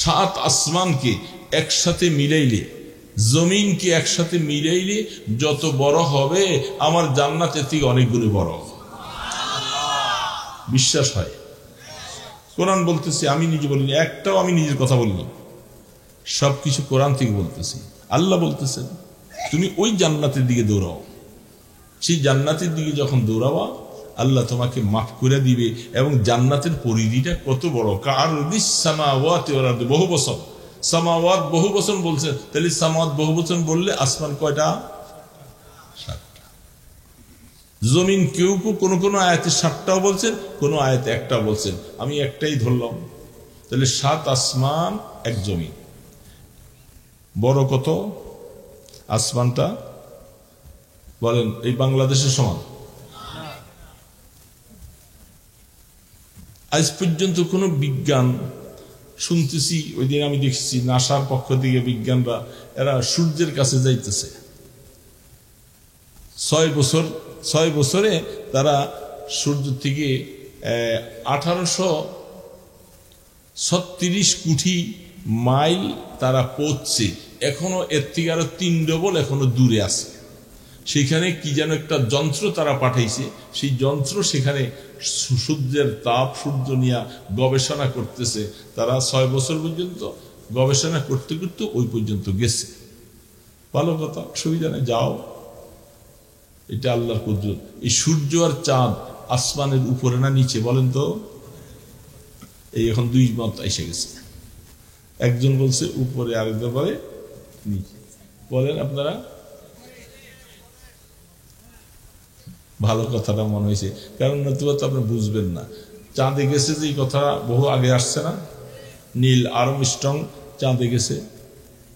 7 আসমানকে একসাথে মিলাইলে, জমিনকে একসাথে মিলাইলে যত বড় হবে, আমার জান্নাতের থেকে অনেক গুণ বড়। বিশ্বাস হয়? কোরআন বলতেছি, আমি নিজে বলিনি, একটাও আমি নিজের কথা বলিনি, সবকিছু কোরআন থেকে বলতেছি। আল্লাহ বলতেছেন তুমি ওই জান্নাতের দিকে দৌড়াও। সেই জান্নাতের দিকে যখন দৌড়াবা, আল্লাহ তোমাকে মাফ করে দিবে। এবং জান্নাতের পরিধিটা কত বড়, কাআরদিস সামাওয়াতি ওয়াল আরদ। বহু বচন, সামাওয়াত বহু বচন বলছেন, তাহলে সামাওয়াত বহু বচন বললে আসমান কয়টা? 7টা। জমিন কেউ কোন আয়াতে 7টাও বলছেন, কোন আয়াতে 1টাও বলছেন, আমি একটাই ধরলাম। তাহলে 7 আসমান 1 জমিন। বড় কত আসমানটা? বলেন, এই বাংলাদেশের সমান? আজ পর্যন্ত কোন বিজ্ঞান শুনতেছি, ওই দিন আমি দেখছি নাসার পক্ষ থেকে বিজ্ঞানরা এরা সূর্যের কাছে যাইতেছে। 6 বছরে তারা সূর্য থেকে 1836 কোটি মাইল তারা পৌঁছছে, এখনো এর থেকে আরো 3 ডবল এখনো দূরে আছে। সেখানে কি যেন একটা যন্ত্র তারা পাঠাইছে, সেই যন্ত্র সেখানে সূর্যের তাপ, সূর্য নিয়ে গবেষণা করতেছে। তারা 6 বছর পর্যন্ত গবেষণা করতে করতে ওই পর্যন্ত গেছে। ভালো কথা, অসুবিধা নেই, যাও, এটা আল্লাহর কুদরত। এই সূর্য আর চাঁদ আসমানের উপরে না নিচে বলেন তো? এই এখন 2 মত এসে গেছে, একজন বলছে উপরে, আরেকজন বলে নিচে। বলেন আপনারা? ভালো কথাটা মনে হয়েছে, কারণ নতুবা তো আপনি বুঝবেন না। চাঁদে গেছে যে এই কথাটা বহু আগে আসছে না? নীল আর্মস্ট্রং চাঁদে গেছে,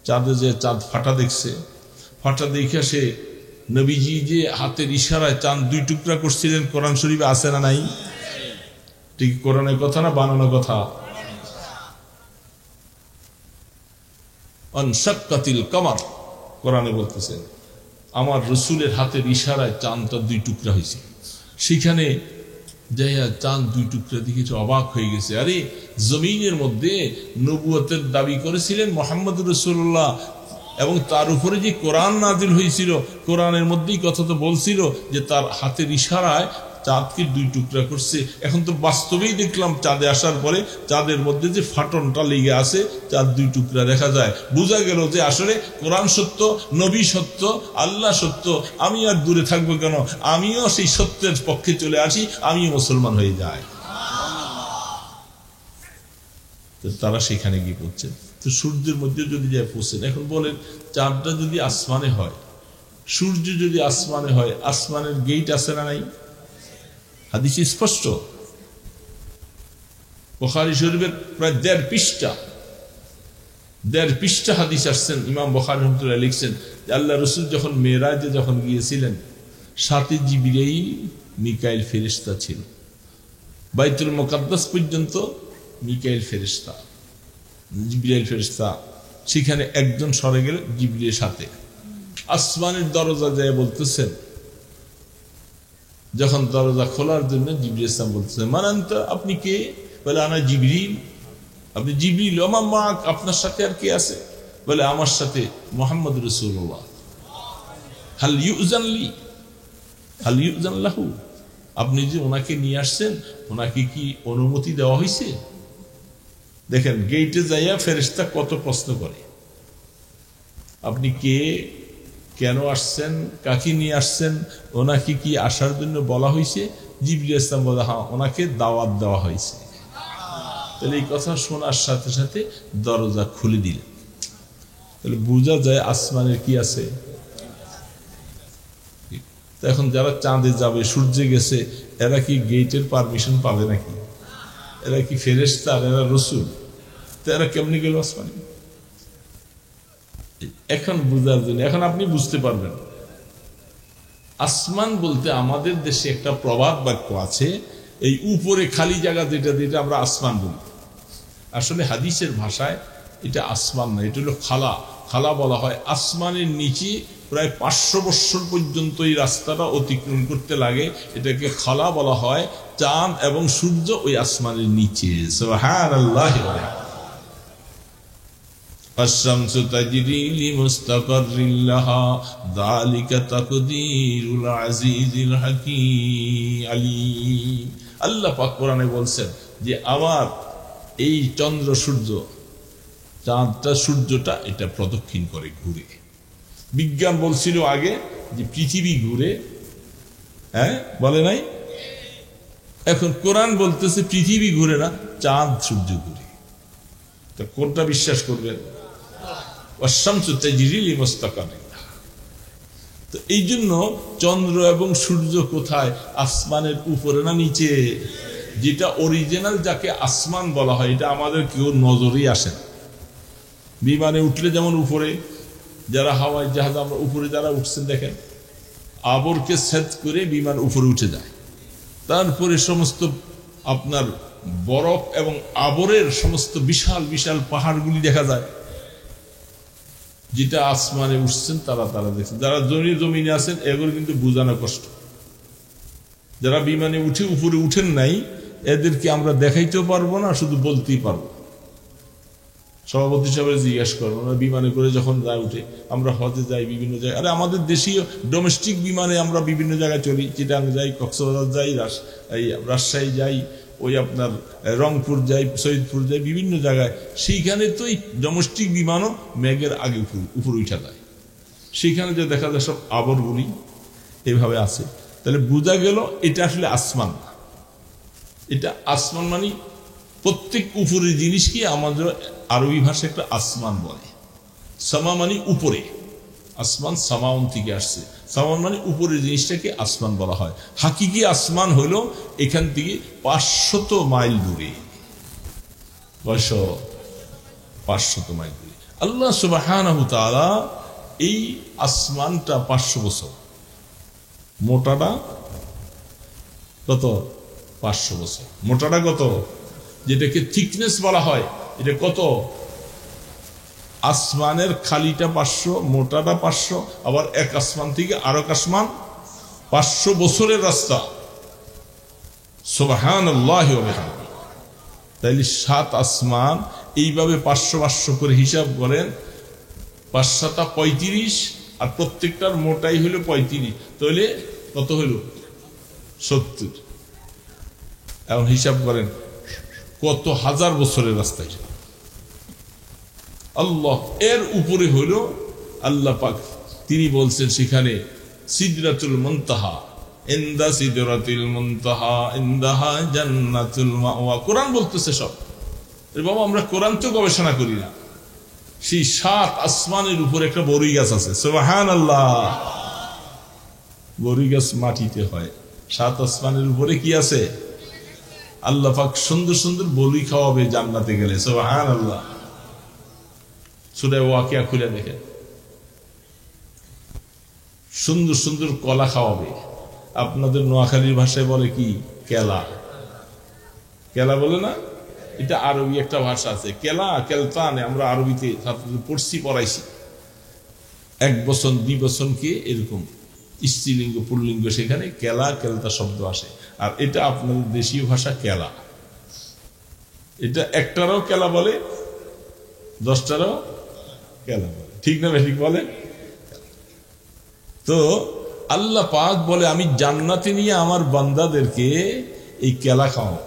চাঁদে যে চাঁদ ফাটা দেখছে, ফাটা দেখে সে নবীজি যে হাতের ইশারায় চাঁদ 2 টুকরা করছিলেন, কোরআন শরীফে আছে না নাই? ঠিক কোরআনের কথা না বানানো কথা? আনশাক্কাতিল কামার, কোরআনে বলতেছে আমার রসুলের হাতের ইশারায় চাঁদটা 2 টুকরা হয়েছে। সেখানে যাইয়া চাঁদ 2 টুকরা দেখেছে, অবাক হয়ে গেছে। আরে জমিনের মধ্যে নবুয়তের দাবি করেছিলেন মুহাম্মদ রাসূলুল্লাহ, এবং তার উপরে যে কোরআন নাজিল হয়েছিল, কোরআনের মধ্যেই কথা তো বলছিল যে তার হাতের ইশারায় চাঁদকে 2 টুকরা করছে। এখন তো বাস্তবেই দেখলাম চাঁদে আসার পরে চাঁদের মধ্যে যে ফাটনটা লেগে আছে, চাঁদ 2 টুকরা দেখা যায়। বোঝা গেল যে আসলে কোরআন সত্য, নবী সত্য, আল্লাহ সত্য। আমি আর দূরে থাকবো কেন? আমিও সেই সত্যের পক্ষে চলে আসি, আমিও মুসলমান হয়ে যাই। তারা সেখানে গিয়ে পড়ছে। তো সূর্যের মধ্যে যদি যায় পৌঁছেন। এখন বলেন, চাঁদটা যদি আসমানে হয়, সূর্য যদি আসমানে হয়, আসমানের গেট আছে না নাই? হাদিস স্পষ্ট, বুখারী শরীফের প্রায় 1.5 পৃষ্ঠা হাদিস আসছেন। ইমাম বুখারী রাহমাতুল্লাহ লিখছেন যে আল্লাহ রাসূল যখন মেরাজে যখন গিয়েছিলেন, সাথে জিবরাইল, মিকাইল ফেরেশতা ছিল। বাইতুল মুকাদ্দাস পর্যন্ত মিকাইল ফেরেশতা, জিবরাইল ফেরেশতা, সেখানে একজন সরে গেলে জিবরাইলের সাথে। আসমানের দরজা যায় বলতেছেন, যখন দরজা খোলার জন্য জিবরাইল ইসলাম বলতেছেন, মান আনতা, আপনি কে? বলে আনা জিবরিল। আপনি জিবরিল? ওমা মাক, আপনার সাথে আর কে আছে? বলে আমার সাথে মুহাম্মদ রাসূলুল্লাহ। হাল ইউজান লি, হাল ইউজান লাহু, আপনি যে ওনাকে নিয়ে আসছেন, ওনাকে কি অনুমতি দেওয়া হয়েছে? দেখেন গেটে যাইয়া ফেরেশতা কত প্রশ্ন করে, আপনি কে, কেন আসছেন, কাকে নিয়ে আসছেন, ওনাকে কি আসার জন্য বলা হয়েছে? জিবরিল ইসলাম বলে হ্যাঁ, ওনাকে দাওয়াত দেওয়া হয়েছে। তাহলে এই কথা শোনার সাথে সাথে দরজা খুলে দিলেন। তাহলে বোঝা যায় আসমানের কি আছে। এখন যারা চাঁদে যাবে, সূর্যে গেছে, এরা কি গেটের পারমিশন পাবে নাকি? এরা কি ফেরেশতা, এরা রসুল? তো এরা কেমনি গেল আসমানে? এখন বুঝার জন্য, এখন আপনি বুঝতে পারবেন। আসমান বলতে আমাদের দেশে একটা প্রবাদ বাক্য আছে, এই উপরে খালি জায়গা যেটা যেটা আমরা আসমান বলি, আসলে হাদিসের ভাষায় এটা আসমান না, এটা হলো খালা। খালা বলা হয় আসমানের নিচে প্রায় 500 বছর পর্যন্ত এই রাস্তাটা অতিক্রম করতে লাগে, এটাকে খালা বলা হয়। চাঁদ এবং সূর্য ওই আসমানের নিচে। সুবহানাল্লাহ। আশ-শামসু তাজরি লিমুস্তাকাররিন লাহা যালিকা তাকদীরুল আজিজিল হাকীম আলীম। আল্লাহ পাক কোরআনে বলছেন যে আমার এই চন্দ্র সূর্য, চাঁদটা সূর্যটা এটা প্রদক্ষিণ করে, ঘুরে। বিজ্ঞান বলছিল আগে যে পৃথিবী ঘুরে, হ্যাঁ বলে নাই? এখন কোরআন বলতেছে পৃথিবী ঘুরে না, চাঁদ সূর্য ঘুরে। তো কোনটা বিশ্বাস করবেন? আশ-শামসু তাজরি লিমুস্তাকাররিন লাহা। তো এই জন্য চন্দ্র এবং সূর্য কোথায়? আসমানের উপরে না নিচে? যেটা অরিজিনাল, যাকে আসমান বলা হয়, এটা আমাদের কেউ নজরেই আসে না। বিমানে উঠলে যেমন উপরে, যারা হাওয়ায় জাহাজ আমরা উপরে যারা উঠছেন দেখেন, আবরকে ছেদ করে বিমান উপরে উঠে যায়। তারপরে সমস্ত আপনার বরফ এবং আবরের সমস্ত বিশাল বিশাল পাহাড়গুলি দেখা যায়। যেটা আসমানে উঠছেন তারা তারা দেখছেন। যারা জমিনে আছেন এগুলো কিন্তু বোঝানো কষ্ট, যারা বিমানে উঠে উপরে উঠেন নাই এদেরকে আমরা দেখাইতেও পারবো না, শুধু বলতেই পারবো। সভাপতি সাহেব জিজ্ঞেস করবো, আমরা বিমানে করে যখন যাই উঠে, আমরা হজে যাই বিভিন্ন জায়গায়, আরে আমাদের দেশীয় ডোমেস্টিক বিমানে আমরা বিভিন্ন জায়গায় চলি, চিটাং যাই, কক্সবাজার যাই, রাজশাহী যাই, ওই আপনার রংপুর যাই, সৈয়দপুর যাই, বিভিন্ন জায়গায়। সেইখানে তো এই ডোমেস্টিক বিমানও মেঘের আগে উপরে উঠা যায়। সেইখানে যে দেখা যায় সব আবরগুলি এভাবে আছে। তাহলে বোঝা গেল এটা আসলে আসমান। এটা আসমান মানে প্রত্যেক উপরের জিনিসকে আমাদের আরবি ভাষায় একটা আসমান বলে। সামা মানে উপরে, আসমান সামাউন থেকে আসছে। সামান মানে উপরের জিনিসটাকে আসমান বলা হয়। হাকিকি আসমান হলো এখান থেকে 500 মাইল দূরে। 500 মাইল দূরে আল্লাহ সুবহানাহু ওয়া তাআলা এই আসমানটা 500 বছর, মোটাটা কত 500 বছর, মোটাটা কত, যেটাকে থিকনেস বলা হয়, এটা কত, আসমানের খালিটা 500, মোটাটা 500, আবার এক আসমান থেকে আর এক আসমান 500 বছরের রাস্তা। সুবহানাল্লাহি ওয়া বিহামদিহি। তাইলে 7 আসমান এইভাবে 500 করে হিসাব করেন, 5 7 35, আর প্রত্যেকটার মোটাই হলো 35, তাহলে কত হইল 70। এখন হিসাব করেন কত হাজার বছরের রাস্তায়। আল্লাহ এর উপরে হইল আল্লাহ পাক, তিনি বলছেন সেখানে সিদরাতুল মুনতাহা, ইনদা সিদরাতুল মুনতাহা ইনদাহা জান্নাতুল মাওয়া। কোরআন বলতেছে সব। বাবা আমরা কোরআন তো গবেষণা করি না। সেই 7 আসমানের উপরে একটা বড়ই গাছ আছে। সুবহানাল্লাহ। বড়ই গাছ মাটিতে হয়। 7 আসমানের উপরে কি আছে? আল্লাহ পাক সুন্দর সুন্দর বলি খাওয়াবে জান্নাতে গেলে। সুবহানাল্লাহ। সূরা ওয়াকিয়া খুলে দেখেন, সুন্দর সুন্দর কলা খাওয়াবে। আপনাদের নোয়াখালীর ভাষায় বলে কি? কেলা। কেলা বলে না? এটা আরবি একটা ভাষা আছে, কেলা, কেলতান। আমরা আরবিতে ছাত্রদের পড়ছি, পড়াইছি। 1 বছর 2 বছরকে এরকম স্ত্রীলিঙ্গ পুল্লিঙ্গ সেখানে কেলা কেলতা শব্দ আসে। আর এটা আপনাদের দেশীয় ভাষা কেলা। এটা একটারও কেলা বলে, 10টারও কেলা বলে। ঠিক না ঠিক বলে? তো আল্লাহ পাক বলে আমি জান্নাতে নিয়ে আমার বান্দাদেরকে এই কেলা খাওয়াবো।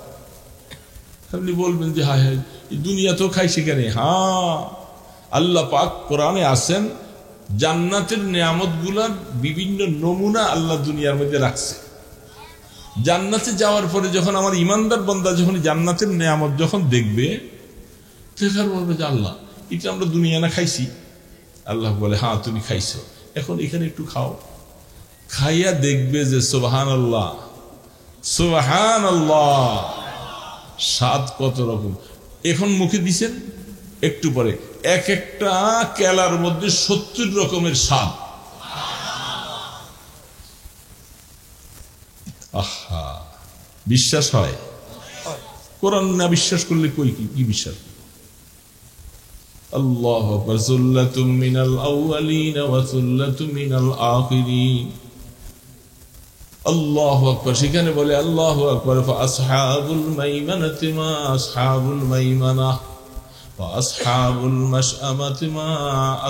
আপনি বলবেন যে হায় হায়, দুনিয়া তো খাই সেখানে। হ্যাঁ, আল্লাহ পাক কোরআনে আছেন, জান্নাতের নিয়ামত গুলার বিভিন্ন নমুনা আল্লাহ দুনিয়ার মধ্যে রাখছে। জান্নাতে যাওয়ার পরে যখন আমার ইমানদার বান্দা যখন জান্নাতের নিয়ামত যখন দেখবে, তখন বলবে যে আল্লাহ এটা আমরা দুনিয়া না খাইছি। আল্লাহ বলে হ্যাঁ তুমি খাইছো, এখন এখানে একটু খাও। খাইয়া দেখবে যে সুবহানাল্লাহ, সুবহানাল্লাহ, স্বাদ কত রকম। এখন মুখে দিছেন, একটু পরে এক একটা কেলার মধ্যে 70 রকমের স্বাদ। আহা, বিশ্বাস হয়? কোরআন না বিশ্বাস করলে কই কি বিশ্বাস? আল্লাহু আকবার। সুল্লাতুম মিনাল আউয়ালিন ওয়া সুল্লাতুম মিনাল আখিরিন। আল্লাহু আকবার। সেখানে বলে আল্লাহু আকবার, ফাসহাবুল মাইমানাতি মা আসহাবুল মাইমানাহ ওয়া আসহাবুল মাশআমাতি মা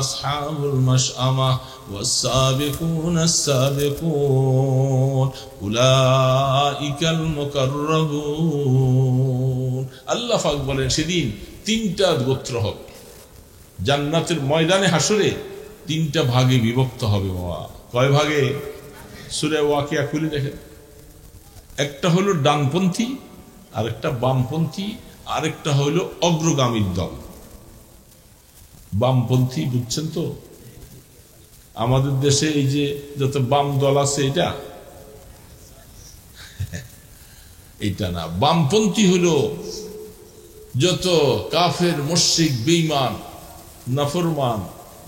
আসহাবুল মাশআমাহ ওয়াস সাবিকুনাস সাবিকুন উলাইকাল মুকাররাবুন। আল্লাহ পাক বলেন সেদিন 3টা গোত্র হবে জান্নাতের ময়দানে, হাসরে 3টা ভাগে বিভক্ত হবে। বাবা কয় ভাগে? সূরা ওয়াকিয়া খুলে দেখেন। একটা হলো ডানপন্থী, আরেকটা বামপন্থী, আরেকটা হলো অগ্রগামীর দল। বামপন্থী বুঝছেন তো? আমাদের দেশে এই যে যত বাম দল আছে এটা এটা না। বামপন্থী হলো যত কাফের, মুশরিক, বেঈমান, নাফরমান,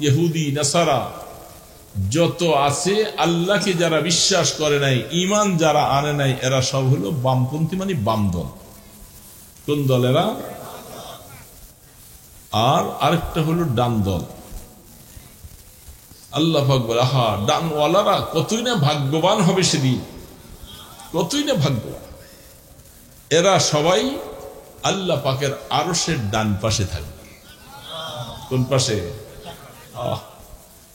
ইহুদি, নাসারা যত আছে, আল্লাহকে যারা বিশ্বাস করে নাই, ঈমান যারা আনে নাই, এরা সব হলো বামপন্থী, মানে বাম দল। কোন দল এরা? আর আরেকটা হলো ডান দল। আল্লাহ পাক বলে আহা, ডানওয়ালারা কতই না ভাগ্যবান হবে সেদিন। কতই না ভাগ্যবান। এরা সবাই আল্লাহ পাকের আরশের ডান পাশে থাকবে। কোন পাশে?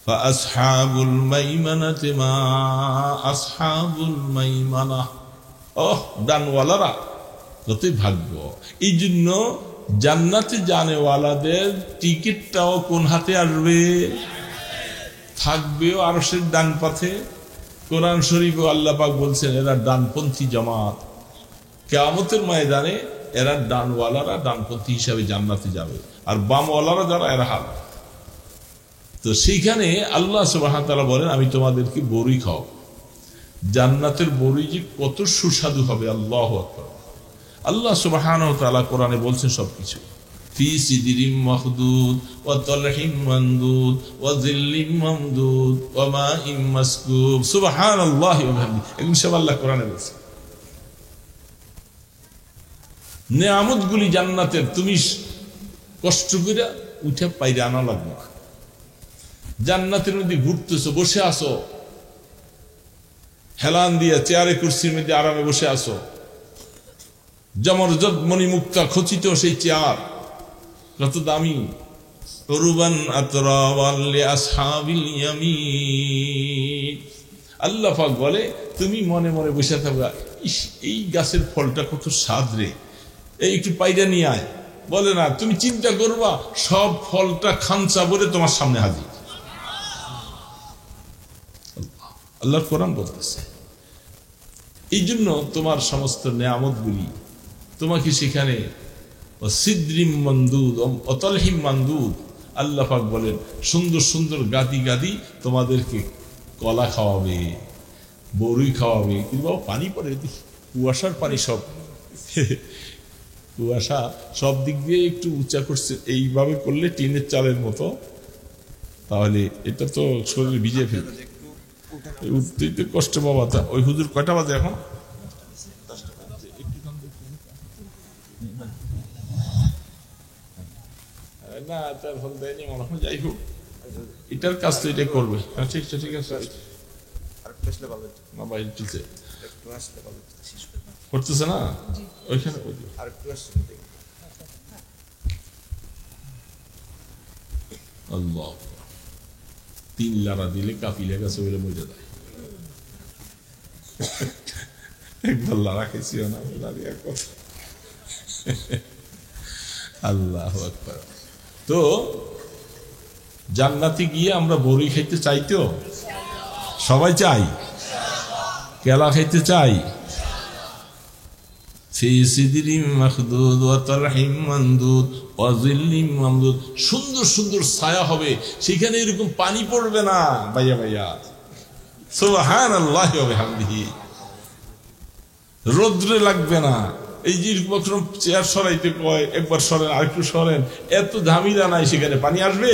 ফাআসহাবুল মাইমানাতি মা আসহাবুল মাইমানা। ডানওয়ালারা কতই ভাগ্য। এই জন্য জান্নাতে জানেওয়ালাদের টিকিটটাও কোন হাতে আসবে? থাকবেও আরশের ডান পাশে। কোরআন শরীফে আল্লাহ পাক বলছেন এরা ডানপন্থী জামাত। কিয়ামতের ময়দানে এরা ডানওয়ালারা ডানপন্থী হিসাবে জান্নাতে যাবে, আর বামওয়ালারা যারা এরা হাল। তো সেইখানে আল্লাহ সুবহানাহু ওয়া তাআলা বলেন আমি তোমাদেরকে বড়ি খাও। জান্নাতের বড়ি যে কত সুস্বাদু হবে, আল্লাহু আকবার। আল্লাহ সুবহানাহু ওয়া তাআলা কোরআনে বলছেন সবকিছু। ফি সিদরিম মাখদুদ ওয়া তালহিম মানদুদ ওয়া যিল্লিম মামদুদ ওয়া মাইম মাসকুব। সুবহানাল্লাহি ওয়া বিহামদিহি। এগুলো সব আল্লাহ কোরআনে বলছেন। নেয়ামতগুলি জান্নাতের তুমি কষ্ট করে উঠে পাইরে আনা লাগবে না। জান্নাতের মধ্যে ঘুরতেছো, বসে আসো, হেলান দিয়া চেয়ারে কুরসির মধ্যে আরামে বসে আসো, জমরজদ মণিমুক্তা খচিত সেই চেয়ার কত দামি। উরুবান আতরাওয়াল লিআসহাবিল ইয়ামিন। আল্লাহ পাক বলে তুমি মনে মনে বসে থাকবা, ইস এই গাছের ফলটা কত স্বাদ রে, এই একটু পাইরা নিয়ে আয়। বলে না, তুমি চিন্তা করবা সব ফলটা খানচা বলে তোমার সামনে হাজির। আল্লাহর কোরআন বলতেছে। এই জন্য তোমার সমস্ত নেয়ামতগুলি তোমাকে সেখানে সিদ্রিম মানদুদ অতলহিম মানদুদ। আল্লাহ পাক বলেন সুন্দর সুন্দর গাদি গাদি তোমাদেরকে কলা খাওয়াবে, বড়ই খাওয়াবে। কিন্তু পানি পড়ে, কুয়াশার পানি, সব কুয়াশা সব দিক দিয়ে একটু উঁচা করছে, এইভাবে করলে টিনের চালের মতো, তাহলে এটা তো শরীর ভিজে ফেলবে। উঠতে কষ্ট বাবা। তা ওই হুজুর কয়টা বাজে এখন? না তার ফল দেয়নি মনে হয়। যাই হোক, এটার কাজ তো এটাই করবে। ঠিক আছে, ঠিক আছে। মোবাইল চলছে, করতেছে না ওইখানে। আল্লাহ, 3 লারা দিলে কাপিলে গেছে বলে মজা দেয়। একবার লারা খেয়েছি না, আল্লাহু আকবার। তো জান্নাতে গিয়ে আমরা বড়ি খাইতে চাইতো, সবাই চাই, কেলা খাইতে চাই। ফি সিদরিম মাখদুদ ওয়া তালহিম মানদুদ ওয়া যিল্লিম মামদুদ। সুন্দর সুন্দর ছায়া হবে সেখানে, এরকম পানি পড়বে না ভাইয়া ভাইয়া। সুবহানাল্লাহি ওয়া বিহামদিহি। রোদ্রে লাগবে না। এই যে চেয়ার সরাইতে কয়, একবার সরেন, আরেকটু সরেন, এত ঝামেলা নাই, সেখানে পানি আসবে।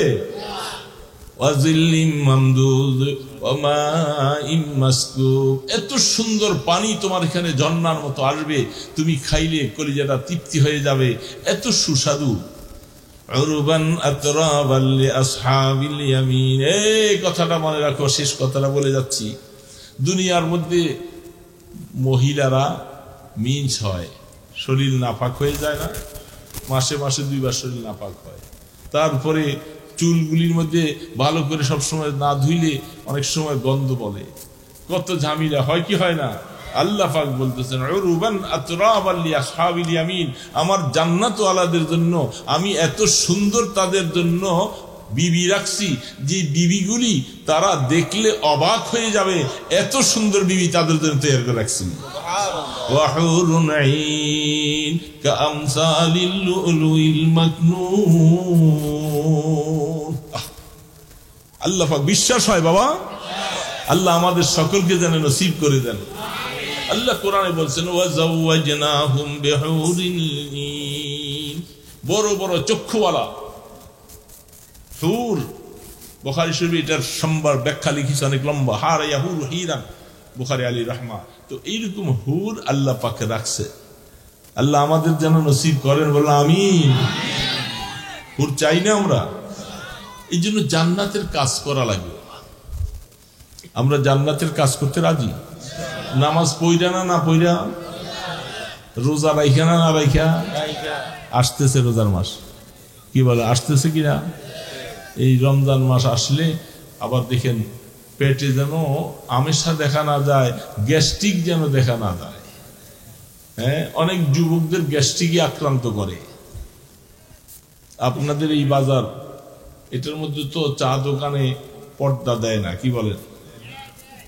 এত সুন্দর পানি তোমার এখানে ঝর্ণার মতো আসবে, তুমি খাইলে কলিজাটা তৃপ্তি হয়ে যাবে, এত সুস্বাদু। এই কথাটা মনে রাখো, শেষ কথাটা বলে যাচ্ছি। দুনিয়ার মধ্যে মহিলারা মিন্স হয়, শরীর নাপাক হয়ে যায় না, মাসে মাসে 2 বার শরীর নাপাক হয়। তারপরে চুলগুলির মধ্যে ভালো করে সবসময় না ধুইলে অনেক সময় গন্ধ বলে, কত ঝামেলা হয় কি হয় না। আল্লাহ পাক বলতেছেন উরুবান আতরাবাল লিআসহাবিল ইয়ামিন। আমার জান্নাতওয়ালাদের জন্য আমি এত সুন্দর তাদের জন্য বিবি রাখছি, যে বিবিগুলি তারা দেখলে অবাক হয়ে যাবে, এত সুন্দর বিবি তাদের জন্য তৈরি করে রাখছি। ওয়া হুরুন আইন কাআমসালিল লুলুইল মাকনুন। আল্লাহ পাক বিশ্বাস হয় বাবা, আল্লাহ আমাদের সকলকে যেন নসিব করে দেন। আল্লাহ কোরআনে বলছেন ওয়া যাওয়াজনাহুম বিহুরিন ঈন। বড় বড় চক্ষুওয়ালা হুর। বুখারী শরীফে এটার সম্বার ব্যাখ্যা লিখিছে অনেক লম্বা। হার ইয়াহুর হিরান, বুখারী আলী রাহমা। তো এইরকম হুর আল্লাহ পাকে রাখছে। আল্লাহ আমাদের যেন নসিব করেন, বললাম আমিন। হুর চাই না আমরা? এই জন্য জান্নাতের কাজ করা লাগবে। আমরা জান্নাতের কাজ করতে রাজি। নামাজ পইরা না পইরা, রোজা রাইখা না রাইখা, আসতেছে রোজার মাস, কি বলে আসতেছে কিনা? এই রমজান মাস আসলে আবার দেখেন পেটে যেন আমেশা দেখা না যায়, গ্যাস্ট্রিক যেন দেখা না যায়। হ্যাঁ, অনেক যুবকদের গ্যাস্ট্রিকই আক্রান্ত করে। আপনাদের এই বাজার, এটার মধ্যে তো চা দোকানে পর্দা দেয় না, কি বলেন?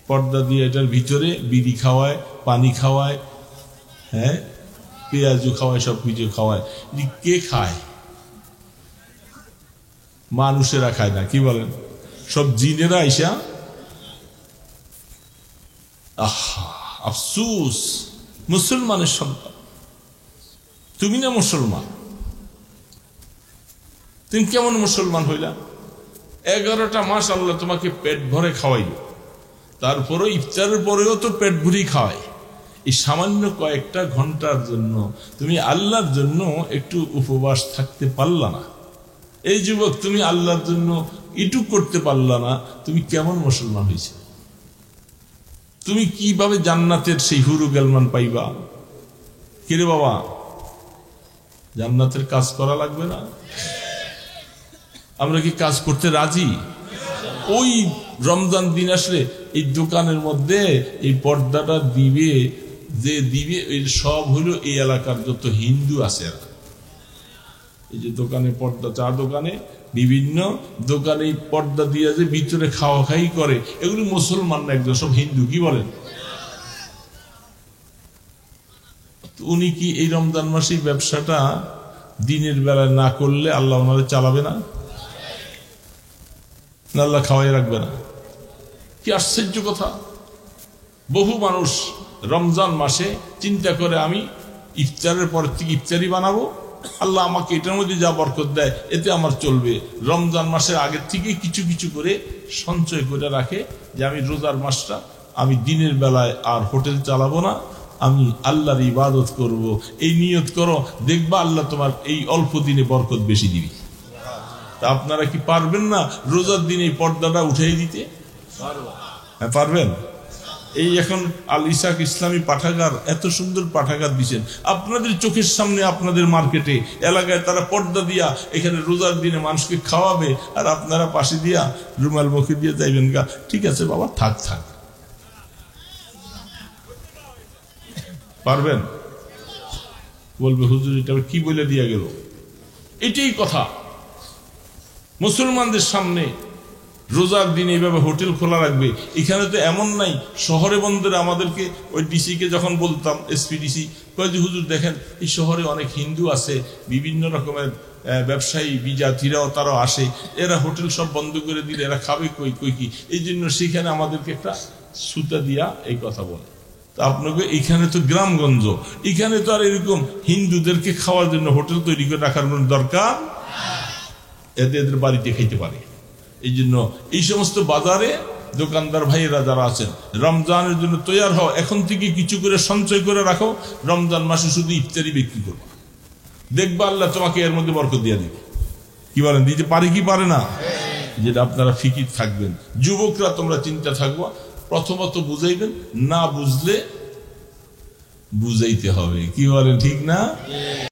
পর্দা দিয়ে এটার ভিতরে বিড়ি খাওয়ায়, পানি খাওয়ায়, হ্যাঁ, পেঁয়াজু খাওয়ায়, সব কিছু খাওয়ায়। কে খায়? মানুষেরা খায় না, কি বলেন? সব জিনেরা আইসা। আফসুস, মুসলমানের সন্তান তুমি না মুসলমান, তুমি কেমন মুসলমান হইলা? 11টা মাস আল্লাহ তোমাকে পেট ভরে খাওয়াইল, তারপরে ইফতারের পরেও তো পেট ভরি খাওয়ায়। এই সামান্য কয়েকটা ঘন্টার জন্য তুমি আল্লাহর জন্য একটু উপবাস থাকতে পারলা না। এই যুবক, তুমি আল্লাহর জন্য এটুক করতে পারলা না, তুমি কেমন মুসলমান হয়েছে? তুমি কিভাবে জান্নাতের সেই হুরু গেলমান পাইবা? কিরে বাবা, জান্নাতের কাজ করা লাগবে না? আমরা কি কাজ করতে রাজি? ওই রমজান দিন আসলে এই দোকানের মধ্যে এই পর্দাটা দিবে, যে দিবে এই সব হলো এই এলাকার যত হিন্দু আছে। এই যে দোকানে পর্দা, চা দোকানে বিভিন্ন দোকানে পর্দা দিয়ে যে ভিতরে খাওয়া খাই করে, এগুলি মুসলমান না, একদম সব হিন্দু, কি বলেন? উনি কি এই রমজান মাসে ব্যবসাটা দিনের বেলায় না করলে আল্লাহ ওনারে চালাবে না? আল্লাহ খাওয়াই রাখবে না? কি আশ্চর্য কথা! বহু মানুষ রমজান মাসে চিন্তা করে আমি ইফতারের পর থেকে ইফতারি বানাবো, আল্লাহ আমাকে এটার মধ্যে যা বরকত দেয় এতে আমার চলবে। রমজান মাসের আগের থেকে কিছু কিছু করে সঞ্চয় করে রাখে যে আমি রোজার মাসটা আমি দিনের বেলায় আর হোটেল চালাবো না, আমি আল্লাহর ইবাদত করব। এই নিয়ত করো, দেখবা আল্লাহ তোমার এই অল্প দিনে বরকত বেশি দিবে। তা আপনারা কি পারবেন না রোজার দিন এই পর্দাটা উঠাই দিতে? হ্যাঁ, পারবেন। এই এখন আল ইসাক ইসলামী পাঠাগার, এত সুন্দর পাঠাগার দিচ্ছেন আপনাদের চোখের সামনে, আপনাদের মার্কেটে এলাকায় তারা পর্দা দিয়া এখানে রোজার দিনে মানুষকে খাওয়াবে, আর আপনারা পাশে দিয়া রুমাল মুখে দিয়ে যাইবেন গা, ঠিক আছে বাবা, থাক থাক। পারবেন? বলবে হুজুর এটা কি বলে দিয়া গেল? এটাই কথা। মুসলমানদের সামনে রোজার দিন এইভাবে হোটেল খোলা রাখবে। এখানে তো এমন নাই, শহরে বন্দরে আমাদেরকে ওই ডিসিকে যখন বলতাম, এসপিডিসি কয়ে যে হুজুর দেখেন এই শহরে অনেক হিন্দু আছে, বিভিন্ন রকমের ব্যবসায়ী বিজাতিরাও তারাও আসে, এরা হোটেল সব বন্ধ করে দিলে এরা খাবে কই কই কি, এই জন্য সেখানে আমাদেরকে একটা সুতা দিয়া এই কথা বলে। তা আপনাকে এখানে তো গ্রামগঞ্জ, এখানে তো আর এরকম হিন্দুদেরকে খাওয়ার জন্য হোটেল তৈরি করে রাখার কোনো দরকার, এদের বাড়িতে খাইতে পারে। এই জন্য এই সমস্ত বাজারে দোকানদার ভাইয়েরা যারা আছেন, রমজানের জন্য তৈয়ার হও, এখন থেকে কিছু করে সঞ্চয় করে রাখো, রমজান মাসে শুধু ইফতারি বিক্রি করবো, দেখবা আল্লাহ তোমাকে এর মধ্যে বরকত দিয়ে দিবে। কি বলেন, দিতে পারে কি পারে না? যেটা আপনারা ফিকির থাকবেন। যুবকরা তোমরা চিন্তা থাকবো, প্রথমত বুঝাইবেন, না বুঝলে বুঝাইতে হবে, কি বলেন, ঠিক না?